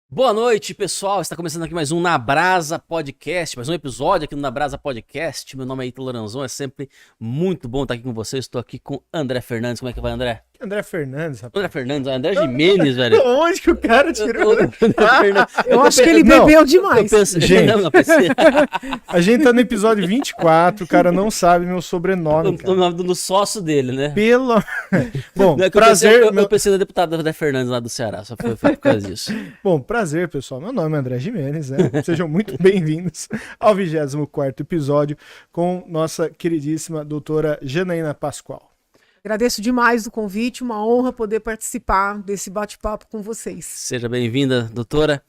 Boa noite, pessoal. Está começando aqui mais um Na Brasa Podcast, mais um episódio aqui no Na Brasa Podcast. Meu nome é Ítalo Loranzon, é sempre muito bom estar aqui com vocês. Estou aqui com André Fernandes. Como é que vai, André? André Fernandes, rapaz. André Fernandes, André Gimenez, velho. Onde que o cara tirou? Eu acho que ele bebeu demais. Gente. Não, pensei. A gente tá no episódio 24, o cara não sabe meu sobrenome, O cara. nome do sócio dele, né? Pelo... Bom, Não, é que prazer... eu pensei na deputada André Fernandes lá do Ceará, só foi por causa disso. Bom, prazer, pessoal. Meu nome é André Gimenez, né? Sejam muito bem-vindos ao 24º episódio com nossa queridíssima doutora Janaína Pascoal. Agradeço demais o convite, uma honra poder participar desse bate-papo com vocês. Seja bem-vinda, doutora.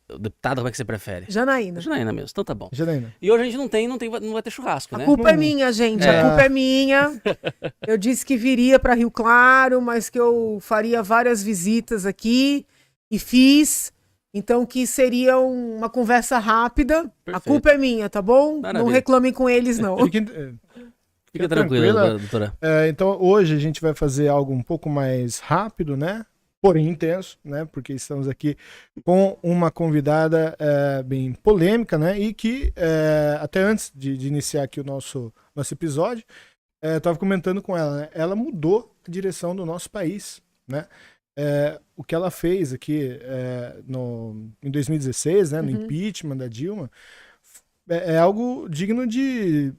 Deputada, como é que você prefere? Janaína. Janaína mesmo, então tá bom. Janaína. E hoje a gente não vai ter churrasco, né? A culpa é minha, gente. A culpa é minha. Eu disse que viria para Rio Claro, mas que eu faria várias visitas aqui e fiz. Então que seria uma conversa rápida. Perfeito. A culpa é minha, tá bom? Maravilha. Não reclamem com eles, não. Fica tranquila, doutora. Então, hoje a gente vai fazer algo um pouco mais rápido, né? Porém intenso, né? Porque estamos aqui com uma convidada bem polêmica, né? E que, até antes de iniciar aqui o nosso episódio, eu estava comentando com ela, né? Ela mudou a direção do nosso país, né? O que ela fez aqui em 2016, né? No impeachment da Dilma, é algo digno de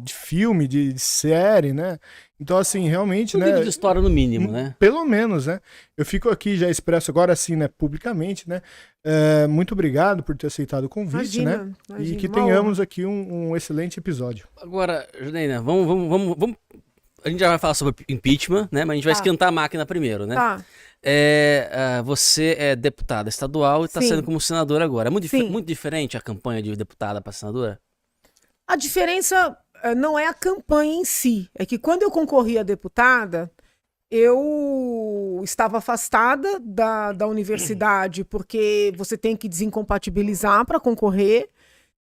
filme, de série, né? Então, assim, realmente, né? Livro de história no mínimo, né? Pelo menos, né? Eu fico aqui, já expresso agora assim, né? Publicamente, né? Muito obrigado por ter aceitado o convite, Imagina, né? imagina, E que uma tenhamos aqui um excelente episódio. Agora, Janaína, vamos. A gente já vai falar sobre impeachment, né? Mas a gente vai esquentar a máquina primeiro, né? Tá. Você é deputada estadual e está Sim. sendo como senadora agora. É muito, Sim. muito diferente a campanha de deputada para senadora? A diferença não é a campanha em si, é que quando eu concorri a deputada, eu estava afastada da universidade, porque você tem que desincompatibilizar para concorrer,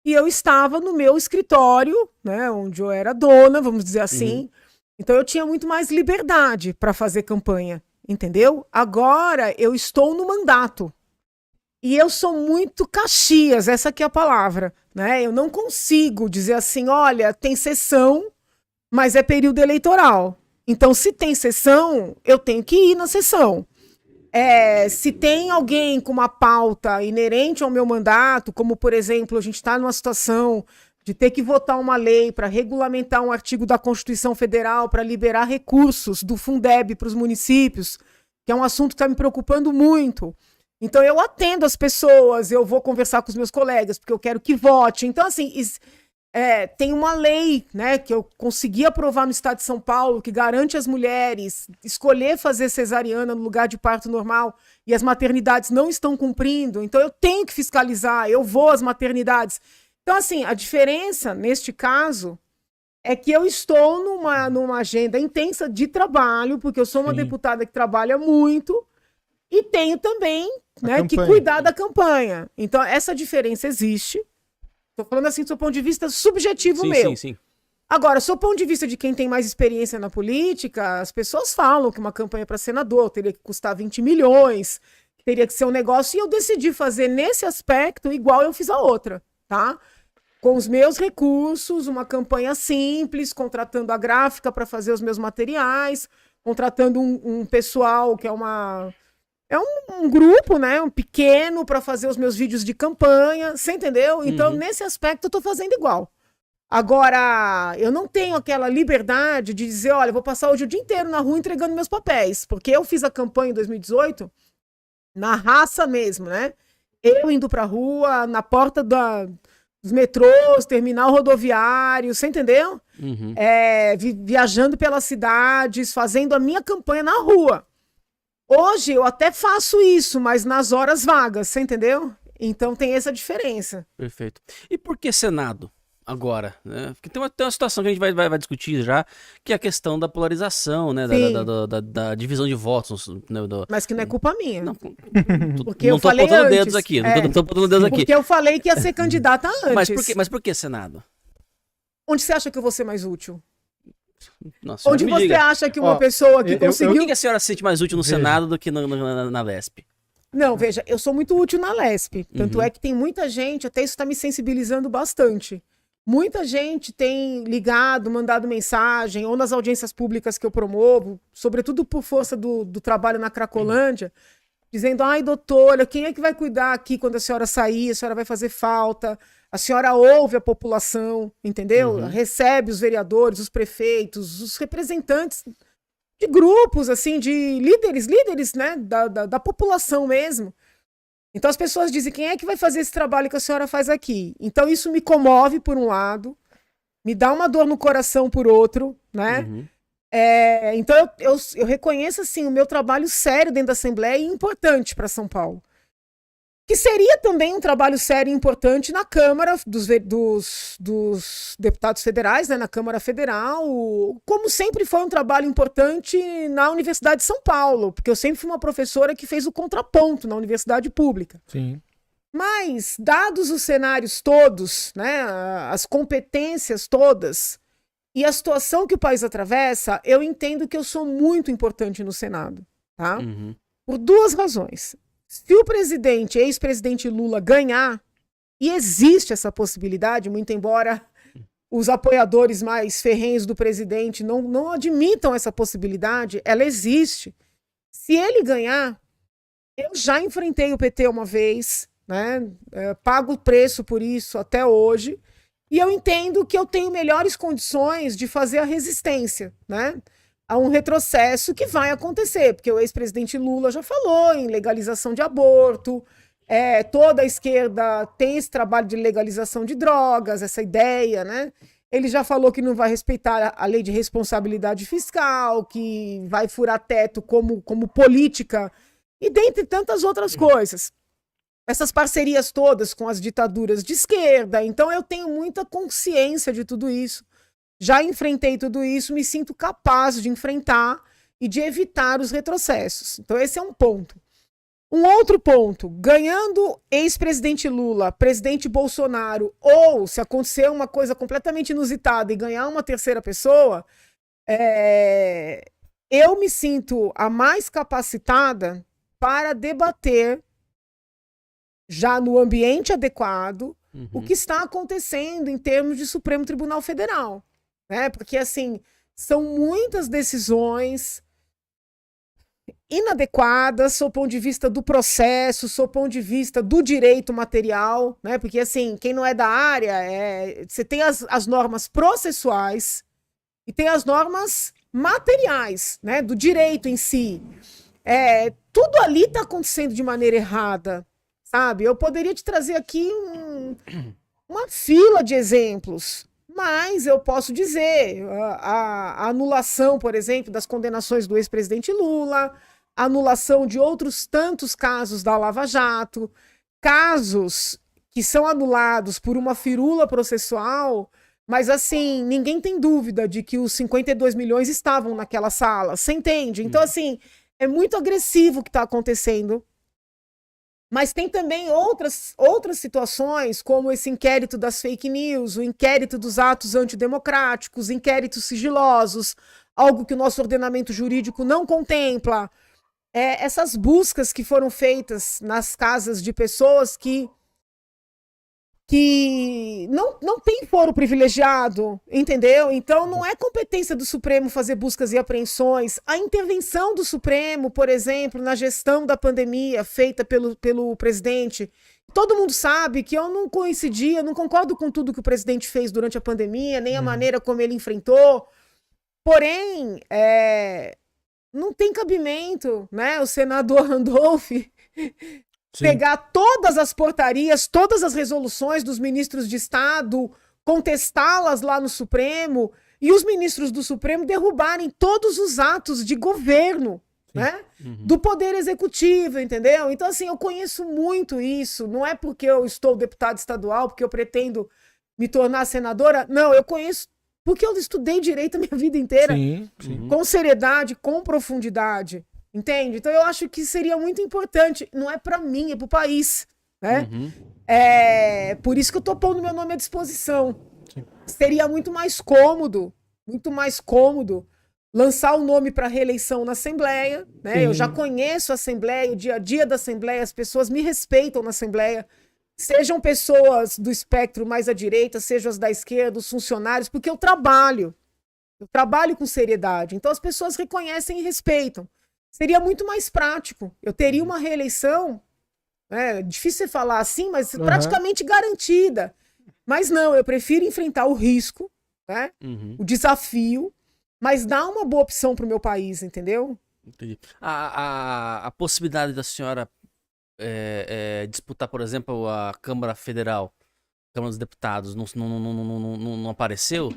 e eu estava no meu escritório, né, onde eu era dona, vamos dizer assim, então eu tinha muito mais liberdade para fazer campanha, entendeu? Agora eu estou no mandato. E eu sou muito Caxias, essa aqui é a palavra, né? Eu não consigo dizer assim, olha, tem sessão, mas é período eleitoral. Então, se tem sessão, eu tenho que ir na sessão. Se tem alguém com uma pauta inerente ao meu mandato, como, por exemplo, a gente está numa situação de ter que votar uma lei para regulamentar um artigo da Constituição Federal para liberar recursos do Fundeb para os municípios, que é um assunto que está me preocupando muito. Então, eu atendo as pessoas, eu vou conversar com os meus colegas, porque eu quero que vote. Então, assim, tem uma lei, né, que eu consegui aprovar no estado de São Paulo, que garante às mulheres escolher fazer cesariana no lugar de parto normal, e as maternidades não estão cumprindo. Então, eu tenho que fiscalizar, eu vou às maternidades. Então, assim, a diferença, neste caso, é que eu estou numa agenda intensa de trabalho, porque eu sou uma deputada que trabalha muito, e tenho também, né, que cuidar da campanha. Então, essa diferença existe. Estou falando assim do seu ponto de vista subjetivo meu. Sim. Agora, do seu ponto de vista de quem tem mais experiência na política, as pessoas falam que uma campanha para senador teria que custar 20 milhões, teria que ser um negócio, e eu decidi fazer nesse aspecto igual eu fiz a outra, tá? Com os meus recursos, uma campanha simples, contratando a gráfica para fazer os meus materiais, contratando um pessoal que é um grupo, né, um pequeno, para fazer os meus vídeos de campanha, você entendeu? Então, nesse aspecto, eu tô fazendo igual. Agora, eu não tenho aquela liberdade de dizer, olha, eu vou passar hoje o dia inteiro na rua entregando meus papéis, porque eu fiz a campanha em 2018 na raça mesmo, né? Eu indo pra rua, na porta dos metrôs, terminal rodoviário, você entendeu? Viajando pelas cidades, fazendo a minha campanha na rua. Hoje eu até faço isso, mas nas horas vagas, você entendeu? Então tem essa diferença. Perfeito. E por que Senado agora? Né? Porque tem uma situação que a gente vai discutir já, que é a questão da polarização, né? Da divisão de votos. Né? Mas que não é culpa minha. Não, porque não tô apontando dedos aqui. Não tô apontando dedos aqui. Porque eu falei que ia ser candidata antes. Mas por que Senado? Onde você acha que eu vou ser mais útil? Nossa, Onde você acha que uma pessoa que conseguiu... Por que a senhora se sente mais útil no Senado do que na Lesp? Não, veja, eu sou muito útil na Lesp. Tanto é que tem muita gente, até isso está me sensibilizando bastante. Muita gente tem ligado, mandado mensagem, ou nas audiências públicas que eu promovo, sobretudo por força do trabalho na Cracolândia, dizendo, ai, doutora, quem é que vai cuidar aqui quando a senhora sair? A senhora vai fazer falta. A senhora ouve a população, entendeu? Recebe os vereadores, os prefeitos, os representantes de grupos, assim, de líderes, né, da população mesmo. Então as pessoas dizem, quem é que vai fazer esse trabalho que a senhora faz aqui? Então isso me comove por um lado, me dá uma dor no coração por outro, né? Então eu reconheço, assim, o meu trabalho sério dentro da Assembleia e importante para São Paulo. Que seria também um trabalho sério e importante na Câmara dos deputados federais, né, na Câmara Federal, como sempre foi um trabalho importante na Universidade de São Paulo, porque eu sempre fui uma professora que fez o contraponto na universidade pública. Sim. Mas, dados os cenários todos, né, as competências todas e a situação que o país atravessa, eu entendo que eu sou muito importante no Senado, tá? Por duas razões. Se o ex-presidente Lula ganhar, e existe essa possibilidade, muito embora os apoiadores mais ferrenhos do presidente não admitam essa possibilidade, ela existe. Se ele ganhar, eu já enfrentei o PT uma vez, né? Pago o preço por isso até hoje, e eu entendo que eu tenho melhores condições de fazer a resistência, né? A um retrocesso que vai acontecer, porque o ex-presidente Lula já falou em legalização de aborto, toda a esquerda tem esse trabalho de legalização de drogas, essa ideia, né? Ele já falou que não vai respeitar a lei de responsabilidade fiscal, que vai furar teto como política, e dentre tantas outras coisas. Essas parcerias todas com as ditaduras de esquerda, então eu tenho muita consciência de tudo isso. Já enfrentei tudo isso, me sinto capaz de enfrentar e de evitar os retrocessos. Então esse é um ponto. Um outro ponto, ganhando ex-presidente Lula, presidente Bolsonaro, ou se acontecer uma coisa completamente inusitada e ganhar uma terceira pessoa, eu me sinto a mais capacitada para debater, já no ambiente adequado, o que está acontecendo em termos de Supremo Tribunal Federal. Né? Porque, assim, são muitas decisões inadequadas, sob o ponto de vista do processo, sob o ponto de vista do direito material, né? Porque, assim, quem não é da área, você tem as normas processuais e tem as normas materiais, né? Do direito em si. Tudo ali está acontecendo de maneira errada, sabe? Eu poderia te trazer aqui uma fila de exemplos. Mas eu posso dizer, a anulação, por exemplo, das condenações do ex-presidente Lula, a anulação de outros tantos casos da Lava Jato, casos que são anulados por uma firula processual, mas assim, ninguém tem dúvida de que os 52 milhões estavam naquela sala, você entende? Então, assim, é muito agressivo o que está acontecendo. Mas tem também outras situações, como esse inquérito das fake news, o inquérito dos atos antidemocráticos, inquéritos sigilosos, algo que o nosso ordenamento jurídico não contempla. Essas buscas que foram feitas nas casas de pessoas que não tem foro privilegiado, entendeu? Então não é competência do Supremo fazer buscas e apreensões. A intervenção do Supremo, por exemplo, na gestão da pandemia feita pelo presidente, todo mundo sabe que eu não concordo com tudo que o presidente fez durante a pandemia, nem a maneira como ele enfrentou. Porém, não tem cabimento, né? O senador Randolph pegar todas as portarias, todas as resoluções dos ministros de Estado, contestá-las lá no Supremo, e os ministros do Supremo derrubarem todos os atos de governo, né? Do Poder Executivo, entendeu? Então, assim, eu conheço muito isso, não é porque eu estou deputada estadual, porque eu pretendo me tornar senadora, não, eu conheço porque eu estudei direito a minha vida inteira, com seriedade, com profundidade. Entende? Então eu acho que seria muito importante, não é para mim, é para o país, né? Por isso que eu estou pondo meu nome à disposição. Seria muito mais cômodo lançar o nome para reeleição na Assembleia, né? Sim. Eu já conheço a Assembleia, o dia a dia da Assembleia, as pessoas me respeitam na Assembleia, sejam pessoas do espectro mais à direita, sejam as da esquerda, os funcionários, porque eu trabalho com seriedade, então as pessoas reconhecem e respeitam. Seria muito mais prático, eu teria uma reeleição, é difícil você falar assim, mas praticamente garantida, mas não, eu prefiro enfrentar o risco, né? O desafio, mas dá uma boa opção para o meu país, entendeu? Entendi. A possibilidade da senhora disputar, por exemplo, a Câmara Federal, Câmara dos Deputados, não apareceu?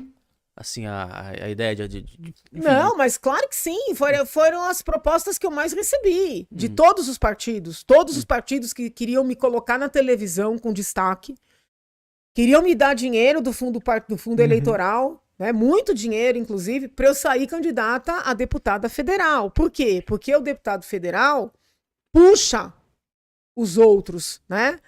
Assim, a ideia enfim, Não, mas claro que sim, foram as propostas que eu mais recebi, de todos os partidos que queriam me colocar na televisão com destaque, queriam me dar dinheiro do fundo eleitoral, né, muito dinheiro, inclusive, para eu sair candidata a deputada federal. Por quê? Porque o deputado federal puxa os outros, né?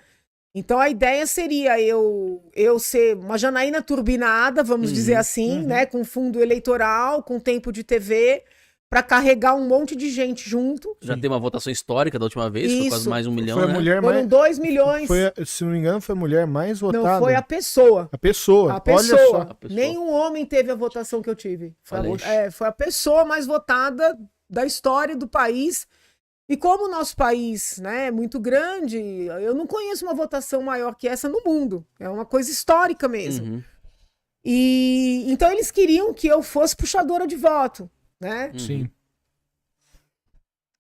Então a ideia seria eu ser uma Janaína turbinada, vamos dizer assim, né? Com fundo eleitoral, com tempo de TV, para carregar um monte de gente junto. Já tem uma votação histórica da última vez, foi quase mais 1 milhão, Foi a né? mulher Foram 2 milhões. Se não me engano, foi a mulher mais votada. Não, foi a pessoa. A pessoa. A pessoa. Olha só. A pessoa. Nenhum homem teve a votação que eu tive. Olha Foi a pessoa mais votada da história do país. E como o nosso país, né, é muito grande, eu não conheço uma votação maior que essa no mundo. É uma coisa histórica mesmo. E então eles queriam que eu fosse puxadora de voto, né? Sim.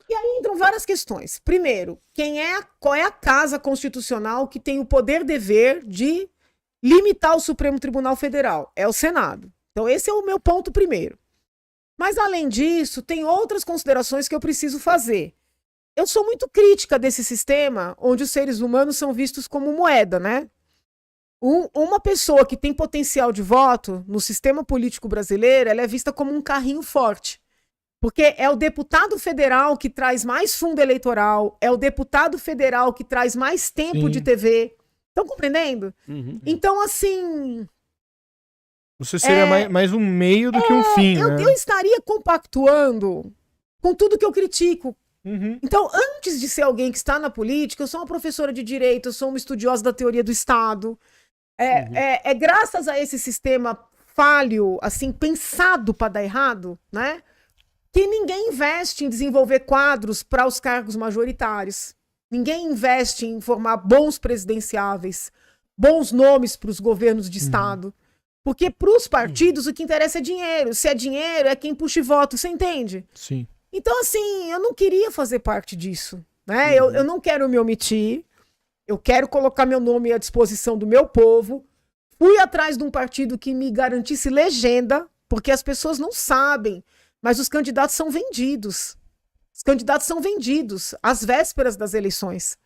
E aí entram várias questões. Primeiro, qual é a casa constitucional que tem o poder-dever de limitar o Supremo Tribunal Federal? É o Senado. Então esse é o meu ponto primeiro. Mas além disso, tem outras considerações que eu preciso fazer. Eu sou muito crítica desse sistema onde os seres humanos são vistos como moeda, né? Uma pessoa que tem potencial de voto no sistema político brasileiro, ela é vista como um carrinho forte. Porque é o deputado federal que traz mais fundo eleitoral, é o deputado federal que traz mais tempo de TV. Estão compreendendo? Então, assim... Você seria mais um meio do que um fim, né? Eu estaria compactuando com tudo que eu critico. Então, antes de ser alguém que está na política, eu sou uma professora de direito, eu sou uma estudiosa da teoria do Estado. É graças a esse sistema falho, assim, pensado para dar errado, né, que ninguém investe em desenvolver quadros para os cargos majoritários. Ninguém investe em formar bons presidenciáveis, bons nomes para os governos de Estado. Porque para os partidos o que interessa é dinheiro. Se é dinheiro, é quem puxa voto, você entende? Sim. Então, assim, eu não queria fazer parte disso, né? Eu não quero me omitir, eu quero colocar meu nome à disposição do meu povo. Fui atrás de um partido que me garantisse legenda, porque as pessoas não sabem, mas os candidatos são vendidos. Os candidatos são vendidos às vésperas das eleições,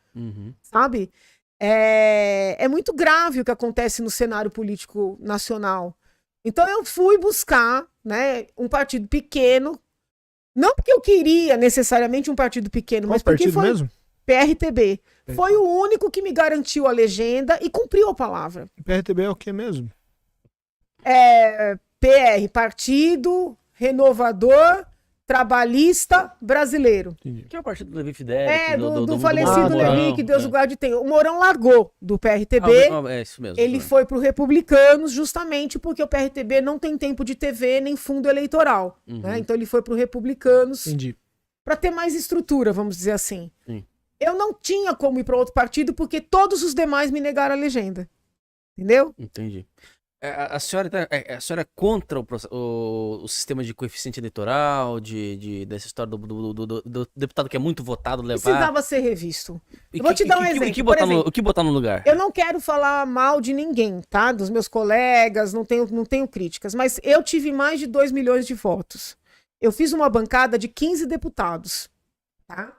sabe? É muito grave o que acontece no cenário político nacional. Então eu fui buscar, né, um partido pequeno, não porque eu queria necessariamente um partido pequeno, mas porque foi mesmo? PRTB. Foi o único que me garantiu a legenda e cumpriu a palavra. PRTB é o que mesmo? PR, Partido Renovador Trabalhista Brasileiro. Entendi. Que é o partido do Levi Fidelix. Do falecido Levi, que Deus o guarde tem. O Mourão largou do PRTB. É isso mesmo. Ele foi pro Republicanos justamente porque o PRTB não tem tempo de TV nem fundo eleitoral. Né? Então ele foi pro Republicanos para ter mais estrutura, vamos dizer assim. Sim. Eu não tinha como ir para outro partido porque todos os demais me negaram a legenda. Entendeu? Entendi. A senhora é contra o sistema de coeficiente eleitoral, dessa história do deputado que é muito votado levar... Precisava ser revisto. Eu vou te dar um exemplo. O que botar no lugar? Eu não quero falar mal de ninguém, tá? Dos meus colegas, não tenho críticas, mas eu tive mais de 2 milhões de votos. Eu fiz uma bancada de 15 deputados, tá?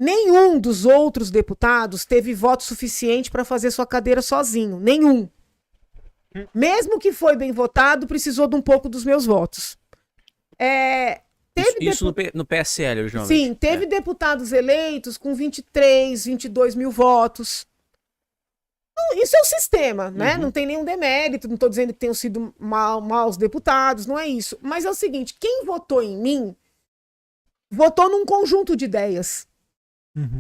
Nenhum dos outros deputados teve voto suficiente para fazer sua cadeira sozinho. Nenhum. Mesmo que foi bem votado, precisou de um pouco dos meus votos. Isso no PSL, originalmente. Sim, teve deputados eleitos com 23, 22 mil votos. Isso é o sistema, né? Não tem nenhum demérito, não estou dizendo que tenham sido maus deputados, não é isso. Mas é o seguinte, quem votou em mim, votou num conjunto de ideias.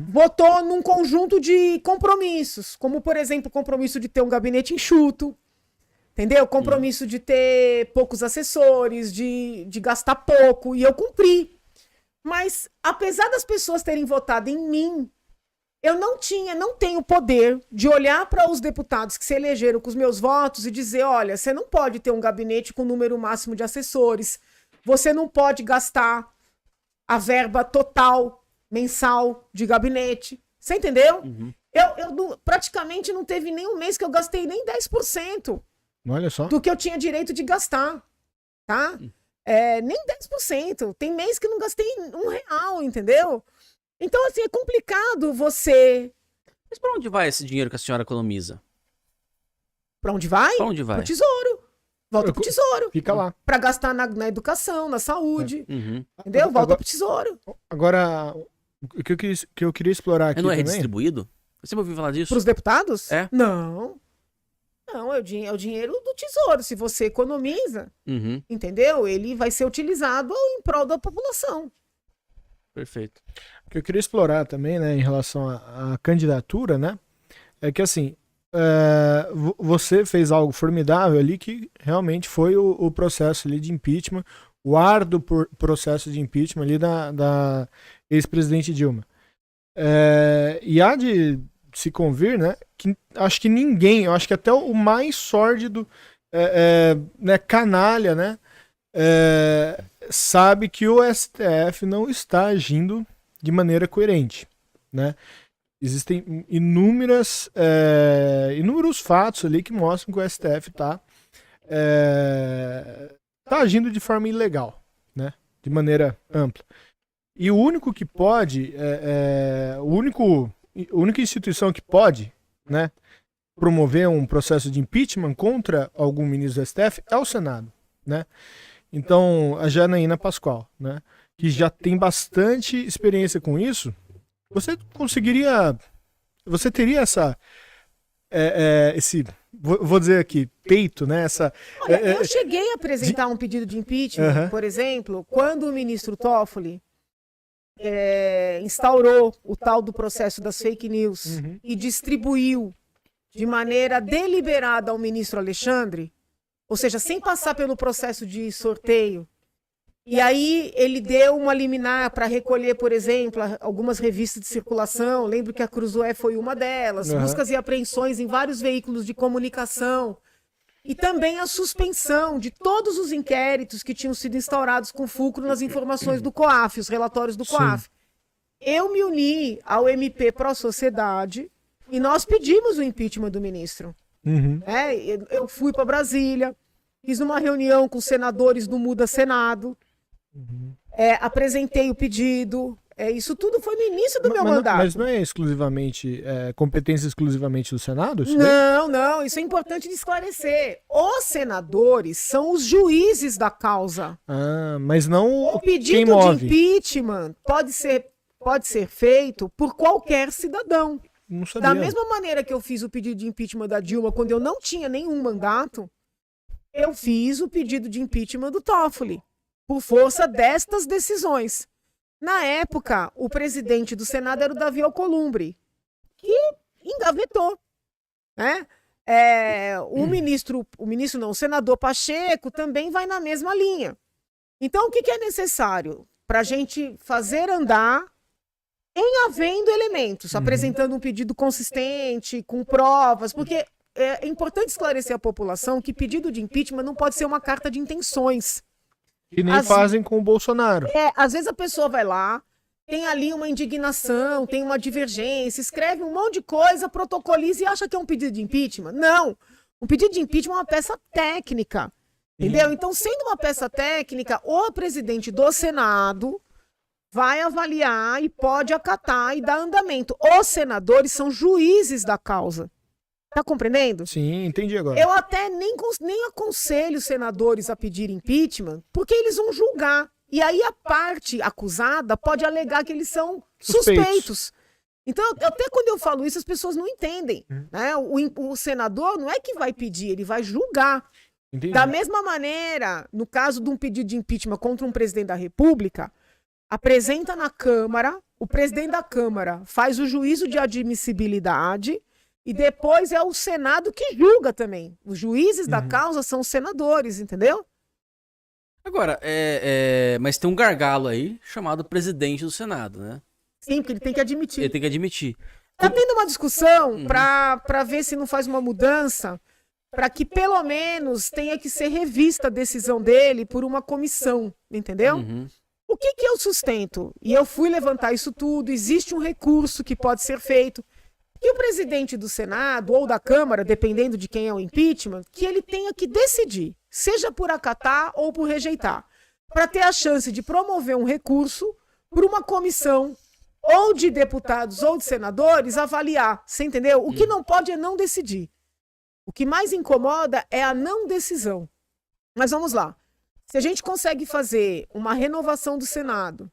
Votou num conjunto de compromissos, como, por exemplo, o compromisso de ter um gabinete enxuto, entendeu? O compromisso de ter poucos assessores, de gastar pouco, e eu cumpri. Mas, apesar das pessoas terem votado em mim, eu não tenho poder de olhar para os deputados que se elegeram com os meus votos e dizer, olha, você não pode ter um gabinete com número máximo de assessores, você não pode gastar a verba total mensal de gabinete. Você entendeu? Eu praticamente não teve nenhum mês que eu gastei nem 10%. Olha só. Do que eu tinha direito de gastar, tá? Nem 10%. Tem mês que eu não gastei R$1, entendeu? Então, assim, é complicado você... Mas pra onde vai esse dinheiro que a senhora economiza? Pra onde vai? Pra onde vai? Pro tesouro. Volta pro tesouro. Fica lá. Pra gastar na educação, na saúde. Entendeu? Volta pro tesouro. Agora, o que eu queria explorar aqui Não é também... redistribuído? Você ouviu falar disso? Pros deputados? É. Não. Não, é o dinheiro do tesouro. Se você economiza, entendeu? Ele vai ser utilizado em prol da população. Perfeito. O que eu queria explorar também, né, em relação à candidatura, né, é que assim, você fez algo formidável ali que realmente foi o processo ali de impeachment, o árduo processo de impeachment ali da ex-presidente Dilma. E há de se convir, né, que acho que ninguém, eu acho que até o mais sórdido, né, canalha, né, sabe que o STF não está agindo de maneira coerente, né? Existem inúmeros fatos ali que mostram que o STF está agindo de forma ilegal, né? De maneira ampla. E o único que pode, a única instituição que pode, né, promover um processo de impeachment contra algum ministro do STF é o Senado, né? Então, a Janaína Pascoal, né, que já tem bastante experiência com isso, você teria vou dizer aqui, peito, né, Olha, eu cheguei a apresentar um pedido de impeachment, por exemplo, quando o ministro Toffoli instaurou o tal do processo das fake news e distribuiu de maneira deliberada ao ministro Alexandre, ou seja, sem passar pelo processo de sorteio. E aí ele deu uma liminar para recolher, por exemplo, algumas revistas de circulação. Lembro que a Cruzoé foi uma delas. Buscas e apreensões em vários veículos de comunicação. E também a suspensão de todos os inquéritos que tinham sido instaurados com fulcro nas informações do COAF, os relatórios do COAF. Eu me uni ao MP Pró Sociedade e nós pedimos o impeachment do ministro. Eu fui para Brasília, fiz uma reunião com senadores do Muda Senado, apresentei o pedido. Isso tudo foi no início do meu mandato. Mas não é exclusivamente competência exclusivamente do Senado? Não, isso é importante de esclarecer. Os senadores são os juízes da causa. Mas não o pedido de impeachment pode ser feito por qualquer cidadão. Não sabia. Da mesma maneira que eu fiz o pedido de impeachment da Dilma quando eu não tinha nenhum mandato, eu fiz o pedido de impeachment do Toffoli, por força destas decisões. Na época, o presidente do Senado era o Davi Alcolumbre, que engavetou, né? O senador Pacheco também vai na mesma linha. Então, o que é necessário para a gente fazer andar em havendo elementos, apresentando um pedido consistente, com provas, porque é importante esclarecer à população que pedido de impeachment não pode ser uma carta de intenções. Que nem fazem com o Bolsonaro. Às vezes a pessoa vai lá, tem ali uma indignação, tem uma divergência, escreve um monte de coisa, protocoliza e acha que é um pedido de impeachment. Não! Um pedido de impeachment é uma peça técnica, entendeu? Então, sendo uma peça técnica, o presidente do Senado vai avaliar e pode acatar e dar andamento. Os senadores são juízes da causa. Tá compreendendo? Sim, entendi agora. Eu até nem aconselho os senadores a pedir impeachment, porque eles vão julgar. E aí a parte acusada pode alegar que eles são suspeitos. Então, até quando eu falo isso, as pessoas não entendem. Né? O senador não é que vai pedir, ele vai julgar. Entendi. Da mesma maneira, no caso de um pedido de impeachment contra um presidente da República, apresenta na Câmara, o presidente da Câmara faz o juízo de admissibilidade e depois é o Senado que julga também. Os juízes da causa são os senadores, entendeu? Agora, mas tem um gargalo aí chamado presidente do Senado, né? Sim, porque ele tem que admitir. Ele tem que admitir. Tá tendo uma discussão para ver se não faz uma mudança, para que pelo menos tenha que ser revista a decisão dele por uma comissão, entendeu? O que eu sustento? E eu fui levantar isso tudo, existe um recurso que pode ser feito, que o presidente do Senado ou da Câmara, dependendo de quem é o impeachment, que ele tenha que decidir, seja por acatar ou por rejeitar, para ter a chance de promover um recurso por uma comissão ou de deputados ou de senadores avaliar, você entendeu? O que não pode é não decidir. O que mais incomoda é a não decisão. Mas vamos lá. Se a gente consegue fazer uma renovação do Senado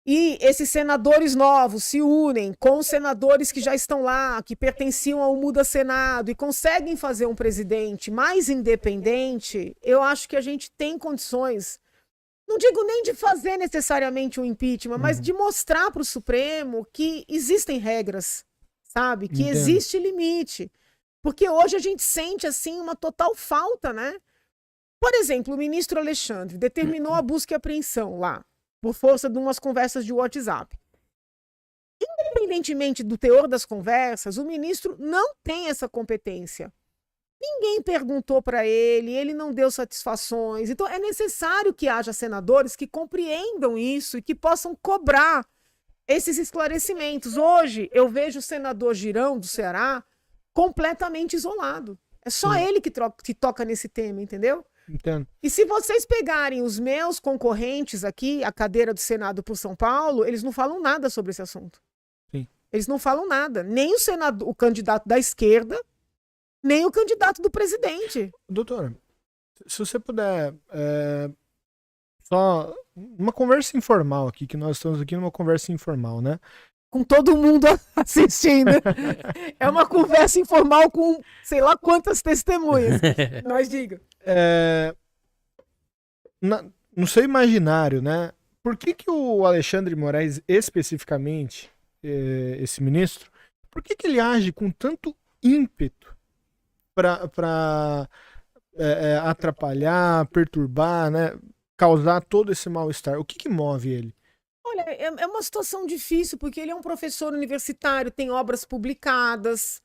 e esses senadores novos se unem com os senadores que já estão lá, que pertenciam ao Muda Senado e conseguem fazer um presidente mais independente, eu acho que a gente tem condições, não digo nem de fazer necessariamente um impeachment, mas de mostrar para o Supremo que existem regras, sabe? Que existe limite. Porque hoje a gente sente, assim, uma total falta, né? Por exemplo, o ministro Alexandre determinou a busca e apreensão lá, por força de umas conversas de WhatsApp. Independentemente do teor das conversas, o ministro não tem essa competência. Ninguém perguntou para ele não deu satisfações. Então, é necessário que haja senadores que compreendam isso e que possam cobrar esses esclarecimentos. Hoje, eu vejo o senador Girão, do Ceará, completamente isolado. É só ele que toca nesse tema, entendeu? Entendo. E se vocês pegarem os meus concorrentes aqui, a cadeira do Senado por São Paulo, eles não falam nada sobre esse assunto. Sim. Eles não falam nada. Nem o candidato da esquerda, nem o candidato do presidente. Doutora, se você puder, só uma conversa informal aqui, que nós estamos aqui numa conversa informal, né? Com todo mundo assistindo. É uma conversa informal com sei lá quantas testemunhas. Nós diga. No seu imaginário, né? Por que o Alexandre Moraes, especificamente, esse ministro, por que ele age com tanto ímpeto para atrapalhar, perturbar, né? Causar todo esse mal-estar? O que move ele? Olha, é uma situação difícil, porque ele é um professor universitário, tem obras publicadas,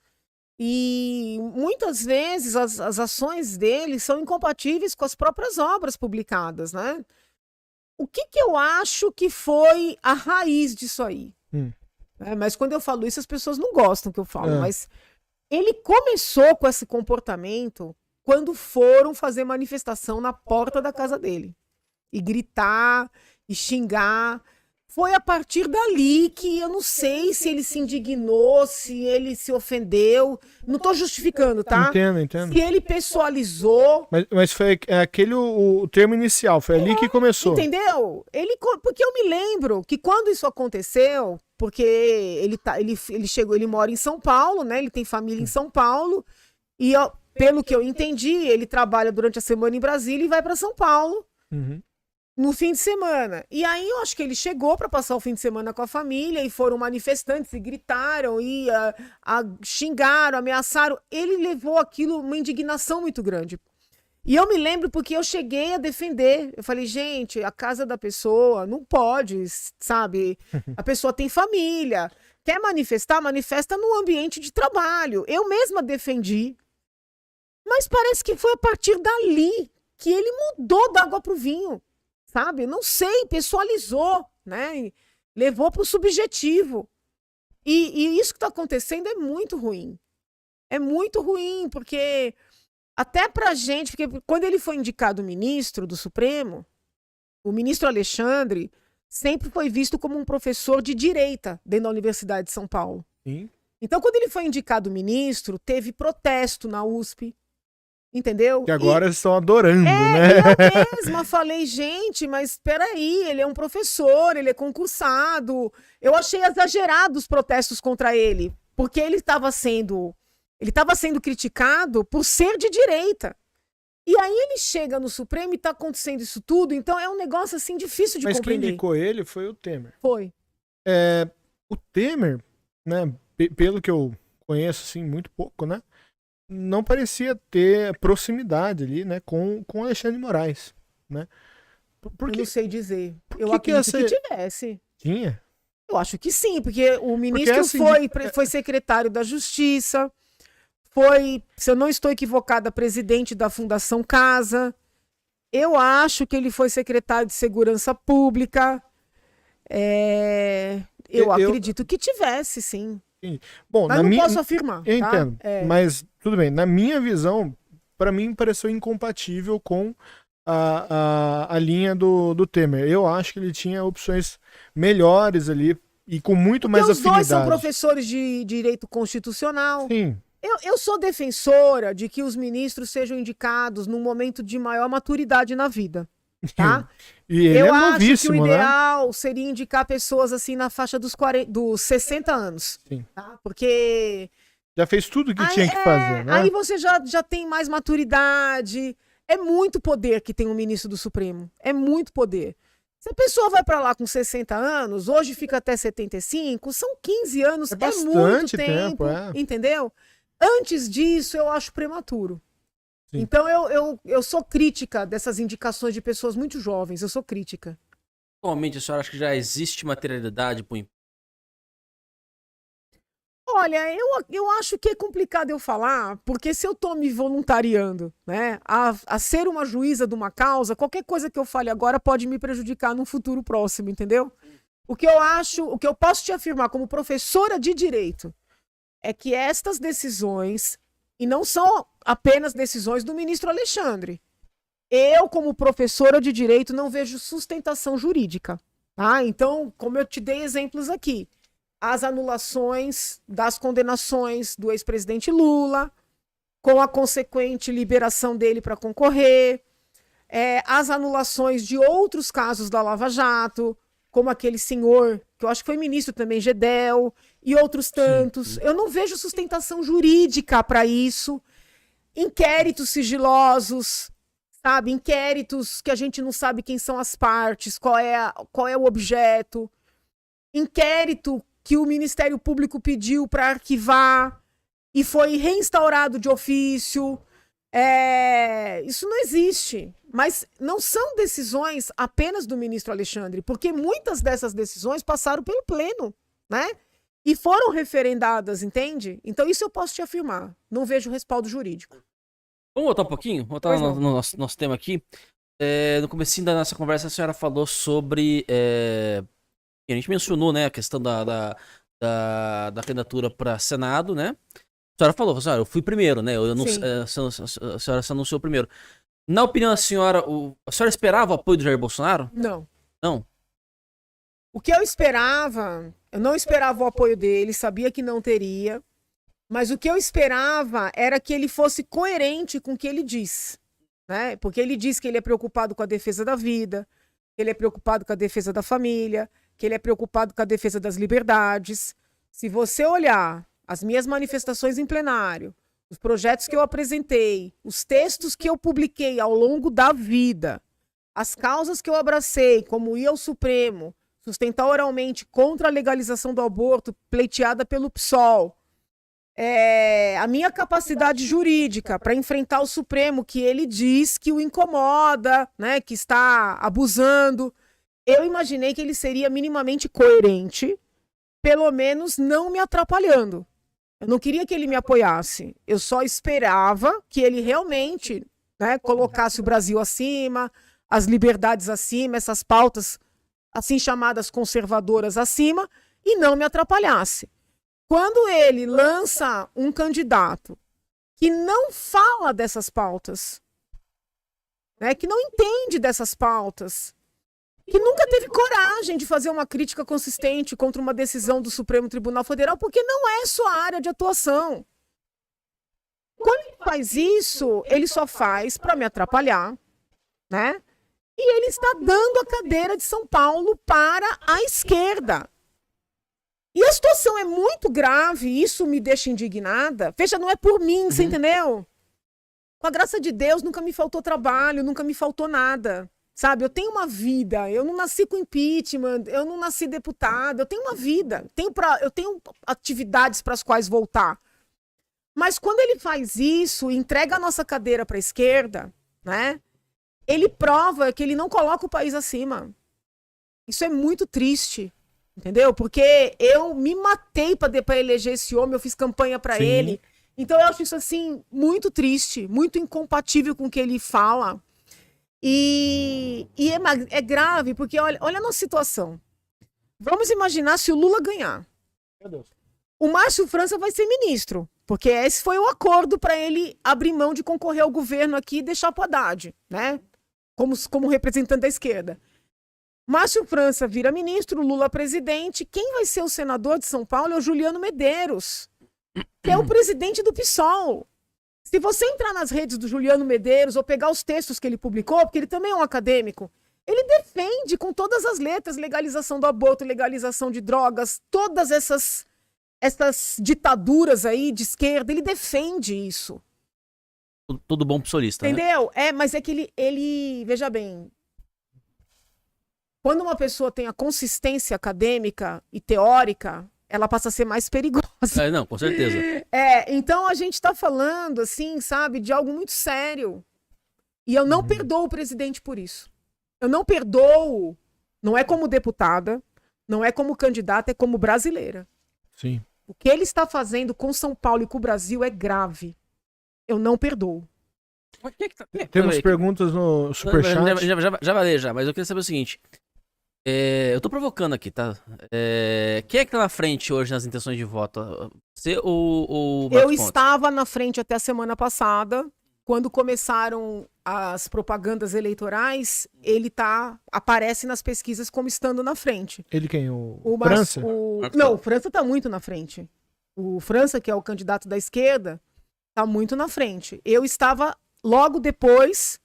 e muitas vezes as ações dele são incompatíveis com as próprias obras publicadas, né? O que eu acho que foi a raiz disso aí? Mas quando eu falo isso, as pessoas não gostam que eu falo, mas ele começou com esse comportamento quando foram fazer manifestação na porta da casa dele, e gritar, e xingar. Foi a partir dali que eu não sei se ele se indignou, se ele se ofendeu. Não estou justificando, tá? Entendo. Se ele pessoalizou. Mas foi aquele o termo inicial, foi ali que começou. Entendeu? Porque eu me lembro que quando isso aconteceu, porque ele chegou, ele mora em São Paulo, né? Ele tem família em São Paulo, e pelo que eu entendi, ele trabalha durante a semana em Brasília e vai para São Paulo. No fim de semana. E aí eu acho que ele chegou para passar o fim de semana com a família e foram manifestantes e gritaram e xingaram, ameaçaram. Ele levou aquilo uma indignação muito grande. E eu me lembro porque eu cheguei a defender. Eu falei, gente, a casa da pessoa não pode, sabe? A pessoa tem família. Quer manifestar? Manifesta no ambiente de trabalho. Eu mesma defendi. Mas parece que foi a partir dali que ele mudou da água pro vinho. Sabe? Não sei, pessoalizou, né? E levou para o subjetivo. E isso que está acontecendo é muito ruim. É muito ruim, porque até pra gente, porque quando ele foi indicado ministro do Supremo, o ministro Alexandre sempre foi visto como um professor de direita dentro da Universidade de São Paulo. Sim. Então, quando ele foi indicado ministro, teve protesto na USP. entendeu? Que agora eles estão adorando, né? E eu mesma falei, gente, mas peraí, ele é um professor, ele é concursado. Eu achei exagerado os protestos contra ele, porque ele estava sendo criticado por ser de direita. E aí ele chega no Supremo e está acontecendo isso tudo, então é um negócio assim difícil de compreender. Mas quem indicou ele foi o Temer. Foi. O Temer, né, pelo que eu conheço, assim, muito pouco, né, não parecia ter proximidade ali, né, com Alexandre de Moraes, né. Eu não sei dizer. Eu que acredito que tivesse. Tinha? Eu acho que sim, porque o ministro assim, foi secretário da Justiça, foi, se eu não estou equivocada, presidente da Fundação Casa. Eu acho que ele foi secretário de Segurança Pública. Eu acredito que tivesse, sim. Bom, mas não posso afirmar. Eu entendo, mas tudo bem. Na minha visão, para mim pareceu incompatível com a linha do Temer. Eu acho que ele tinha opções melhores ali e com muito mais afinidade. Os dois são professores de direito constitucional. Sim. Eu sou defensora de que os ministros sejam indicados num momento de maior maturidade na vida, tá? E ele eu acho que o ideal seria indicar pessoas assim na faixa dos 60 anos. Sim. Tá? Porque... já fez tudo que tinha que fazer, né? Aí você já tem mais maturidade. É muito poder que tem um ministro do Supremo. É muito poder. Se a pessoa vai para lá com 60 anos, hoje fica até 75, são 15 anos, bastante muito tempo, é. Entendeu? Antes disso, eu acho prematuro. Sim. Então, eu sou crítica dessas indicações de pessoas muito jovens. Eu sou crítica. Atualmente, a senhora acha que já existe materialidade para o impeachment? Olha, eu acho que é complicado eu falar, porque se eu estou me voluntariando, né, a ser uma juíza de uma causa, qualquer coisa que eu fale agora pode me prejudicar num futuro próximo, entendeu? O que eu posso te afirmar como professora de direito é que estas decisões, e não são apenas decisões do ministro Alexandre, eu, como professora de direito, não vejo sustentação jurídica. Tá? Então, como eu te dei exemplos aqui, as anulações das condenações do ex-presidente Lula, com a consequente liberação dele para concorrer, as anulações de outros casos da Lava Jato, como aquele senhor, que eu acho que foi ministro também, Gedel, e outros tantos. Sim. Eu não vejo sustentação jurídica para isso. Inquéritos sigilosos, sabe? Inquéritos que a gente não sabe quem são as partes, qual é o objeto. Inquérito que o Ministério Público pediu para arquivar e foi reinstaurado de ofício. Isso não existe. Mas não são decisões apenas do ministro Alexandre, porque muitas dessas decisões passaram pelo pleno, né? E foram referendadas, entende? Então isso eu posso te afirmar. Não vejo respaldo jurídico. Vamos voltar um pouquinho? Voltar no nosso tema aqui. No comecinho da nossa conversa, a senhora falou sobre... a gente mencionou, né, a questão da candidatura para Senado, né? A senhora falou, eu fui primeiro, né? A senhora se anunciou primeiro. Na opinião da senhora, a senhora esperava o apoio do Jair Bolsonaro? Não. Não? O que eu esperava, eu não esperava o apoio dele, sabia que não teria, mas o que eu esperava era que ele fosse coerente com o que ele diz, né? Porque ele diz que ele é preocupado com a defesa da vida, que ele é preocupado com a defesa da família, que ele é preocupado com a defesa das liberdades. Se você olhar as minhas manifestações em plenário, os projetos que eu apresentei, os textos que eu publiquei ao longo da vida, as causas que eu abracei, como ir ao Supremo, sustentar oralmente contra a legalização do aborto pleiteada pelo PSOL, a minha capacidade jurídica para enfrentar o Supremo, que ele diz que o incomoda, né, que está abusando, eu imaginei que ele seria minimamente coerente, pelo menos não me atrapalhando. Eu não queria que ele me apoiasse. Eu só esperava que ele realmente, né, colocasse o Brasil acima, as liberdades acima, essas pautas assim chamadas conservadoras acima, e não me atrapalhasse. Quando ele lança um candidato que não fala dessas pautas, né, que não entende dessas pautas, que nunca teve coragem de fazer uma crítica consistente contra uma decisão do Supremo Tribunal Federal, porque não é sua área de atuação. Quando ele faz isso, ele só faz para me atrapalhar, né? E ele está dando a cadeira de São Paulo para a esquerda. E a situação é muito grave, isso me deixa indignada. Veja, não é por mim, você entendeu? Com a graça de Deus, nunca me faltou trabalho, nunca me faltou nada. Sabe, eu tenho uma vida, eu não nasci com impeachment, eu não nasci deputada, eu tenho uma vida, eu tenho atividades para as quais voltar. Mas quando ele faz isso, entrega a nossa cadeira para a esquerda, né? Ele prova que ele não coloca o país acima. Isso é muito triste, entendeu? Porque eu me matei para eleger esse homem, eu fiz campanha para ele. Então eu acho isso assim muito triste, muito incompatível com o que ele fala. E é grave, porque olha a nossa situação. Vamos imaginar se o Lula ganhar. Meu Deus. O Márcio França vai ser ministro, porque esse foi o acordo para ele abrir mão de concorrer ao governo aqui e deixar para o Haddad, né? Como representante da esquerda. Márcio França vira ministro, Lula presidente. Quem vai ser o senador de São Paulo é o Juliano Medeiros, que é o presidente do PSOL. Se você entrar nas redes do Juliano Medeiros ou pegar os textos que ele publicou, porque ele também é um acadêmico, ele defende com todas as letras legalização do aborto, legalização de drogas, todas essas ditaduras aí de esquerda, ele defende isso. Tudo bom psolista, né? Entendeu? Mas é que ele, veja bem, quando uma pessoa tem a consistência acadêmica e teórica, ela passa a ser mais perigosa. Não, com certeza. Então a gente tá falando, assim, sabe, de algo muito sério. E eu não perdoo o presidente por isso. Eu não perdoo, não é como deputada, não é como candidata, é como brasileira. Sim. O que ele está fazendo com São Paulo e com o Brasil é grave. Eu não perdoo. Temos perguntas no Superchat. Já vai ler já, mas eu queria saber o seguinte. Eu tô provocando aqui, tá? Quem é que tá na frente hoje nas intenções de voto? Você ou o Marcos Eu Pontes? estava na frente até a semana passada. Quando começaram as propagandas eleitorais, ele aparece nas pesquisas como estando na frente. Ele quem? O França? França? Não, o França tá muito na frente. O França, que é o candidato da esquerda, tá muito na frente. Eu estava logo depois,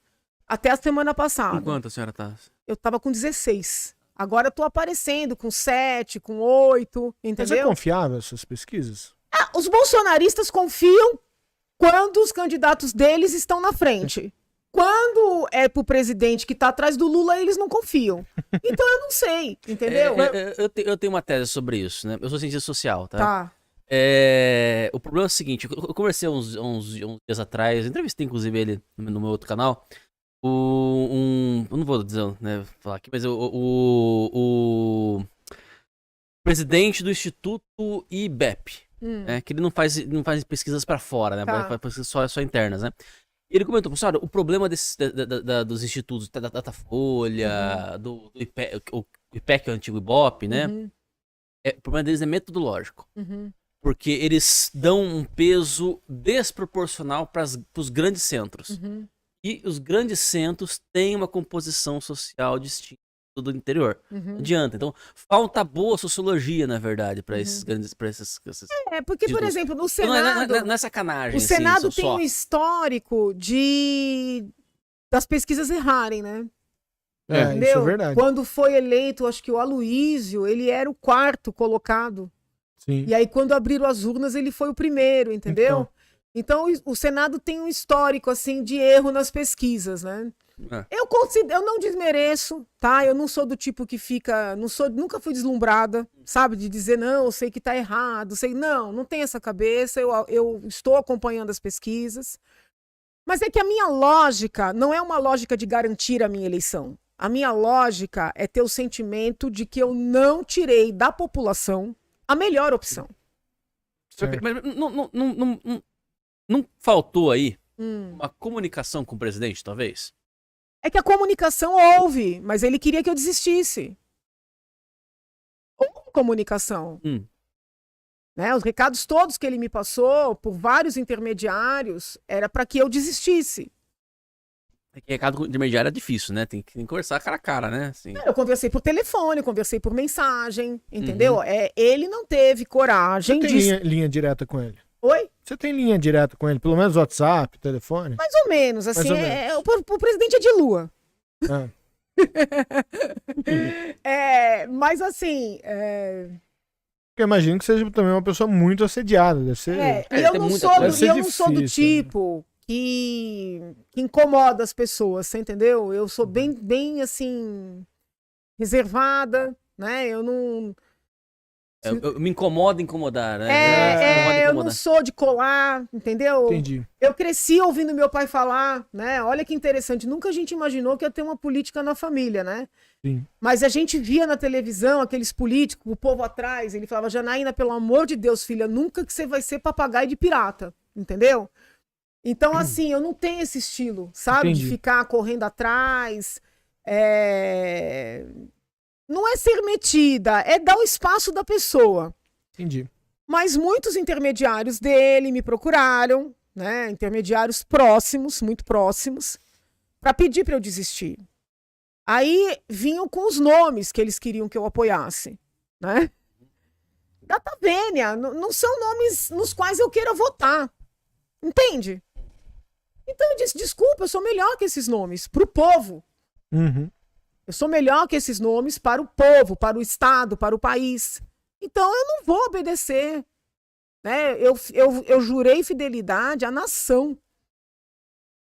até a semana passada. Com quanto a senhora tá? Eu tava com 16. Agora eu tô aparecendo com 7, com 8, Mas é entendeu? confiável essas pesquisas? Os bolsonaristas confiam quando os candidatos deles estão na frente. Quando é pro presidente que tá atrás do Lula, eles não confiam. Então eu não sei, entendeu? Eu tenho uma tese sobre isso, né? Eu sou cientista social, tá? Tá. O problema é o seguinte, eu conversei uns dias atrás, entrevistei inclusive ele no meu outro canal, eu não vou dizer, né, falar aqui, mas o presidente do Instituto IBEP, que ele não faz pesquisas pra fora, né, Tá. faz pesquisas só internas, né. E ele comentou, pessoal, o problema dos institutos, da Datafolha, do IPEC, o IPEC, o antigo IBOP, né, o problema deles é metodológico. Porque eles dão um peso desproporcional para os grandes centros. E os grandes centros têm uma composição social distinta do interior. Não adianta. Então, falta boa sociologia, na verdade, para esses grandes. Porque, por exemplo, no Senado. Não é sacanagem. O Senado assim, tem um histórico das pesquisas errarem, né? Isso é verdade. Quando foi eleito, acho que o Aloísio, ele era o 4º colocado. Sim. E aí, quando abriram as urnas, ele foi o primeiro, entendeu? Então o Senado tem um histórico, assim, de erro nas pesquisas, né? Eu não desmereço, tá? Eu não sou do tipo que fica... Nunca fui deslumbrada, sabe? De dizer, não, eu sei que tá errado. Não tem essa cabeça. Eu estou acompanhando as pesquisas. Mas é que a minha lógica não é uma lógica de garantir a minha eleição. A minha lógica é ter o sentimento de que eu não tirei da população a melhor opção. Mas não faltou aí uma comunicação com o presidente, talvez? É que a comunicação houve, mas ele queria que eu desistisse. Houve comunicação. Né? Os recados todos que ele me passou, por vários intermediários, era para que eu desistisse. Recado intermediário é difícil, né? Tem que conversar cara a cara, né? Assim. Eu conversei por telefone, conversei por mensagem, entendeu? Ele não teve coragem Você tem linha direta com ele? Oi? Você tem linha direta com ele, pelo menos WhatsApp, telefone? Mais ou menos, assim, ou menos. O presidente é de lua. Ah. Mas assim, Porque eu imagino que seja também uma pessoa muito assediada, deve ser... e eu tem não muita sou coisa. do, e eu não sou do Deve ser difícil, tipo que incomoda as pessoas, você entendeu? Eu sou bem assim, reservada, né? Eu não... Eu me incomoda incomodar, né? Me incomoda eu não incomodar. sou de colar, entendeu? Entendi. Eu cresci ouvindo meu pai falar, né? Olha que interessante, nunca a gente imaginou que ia ter uma política na família, né? Sim. Mas a gente via na televisão aqueles políticos, o povo atrás, ele falava, Janaína, pelo amor de Deus, filha, nunca que você vai ser papagaio de pirata, entendeu? Então, assim, eu não tenho esse estilo, sabe? Entendi. De ficar correndo atrás. Não é ser metida, é dar o espaço da pessoa. Entendi. Mas muitos intermediários dele me procuraram, né? Intermediários próximos, muito próximos, para pedir para eu desistir. Aí vinham com os nomes que eles queriam que eu apoiasse, né? Gata Vênia, não são nomes nos quais eu queira votar, entende? Então eu disse, desculpa, eu sou melhor que esses nomes, pro povo. Uhum. Eu sou melhor que esses nomes para o povo, para o Estado, para o país. Então eu não vou obedecer. Né? Eu jurei fidelidade à nação.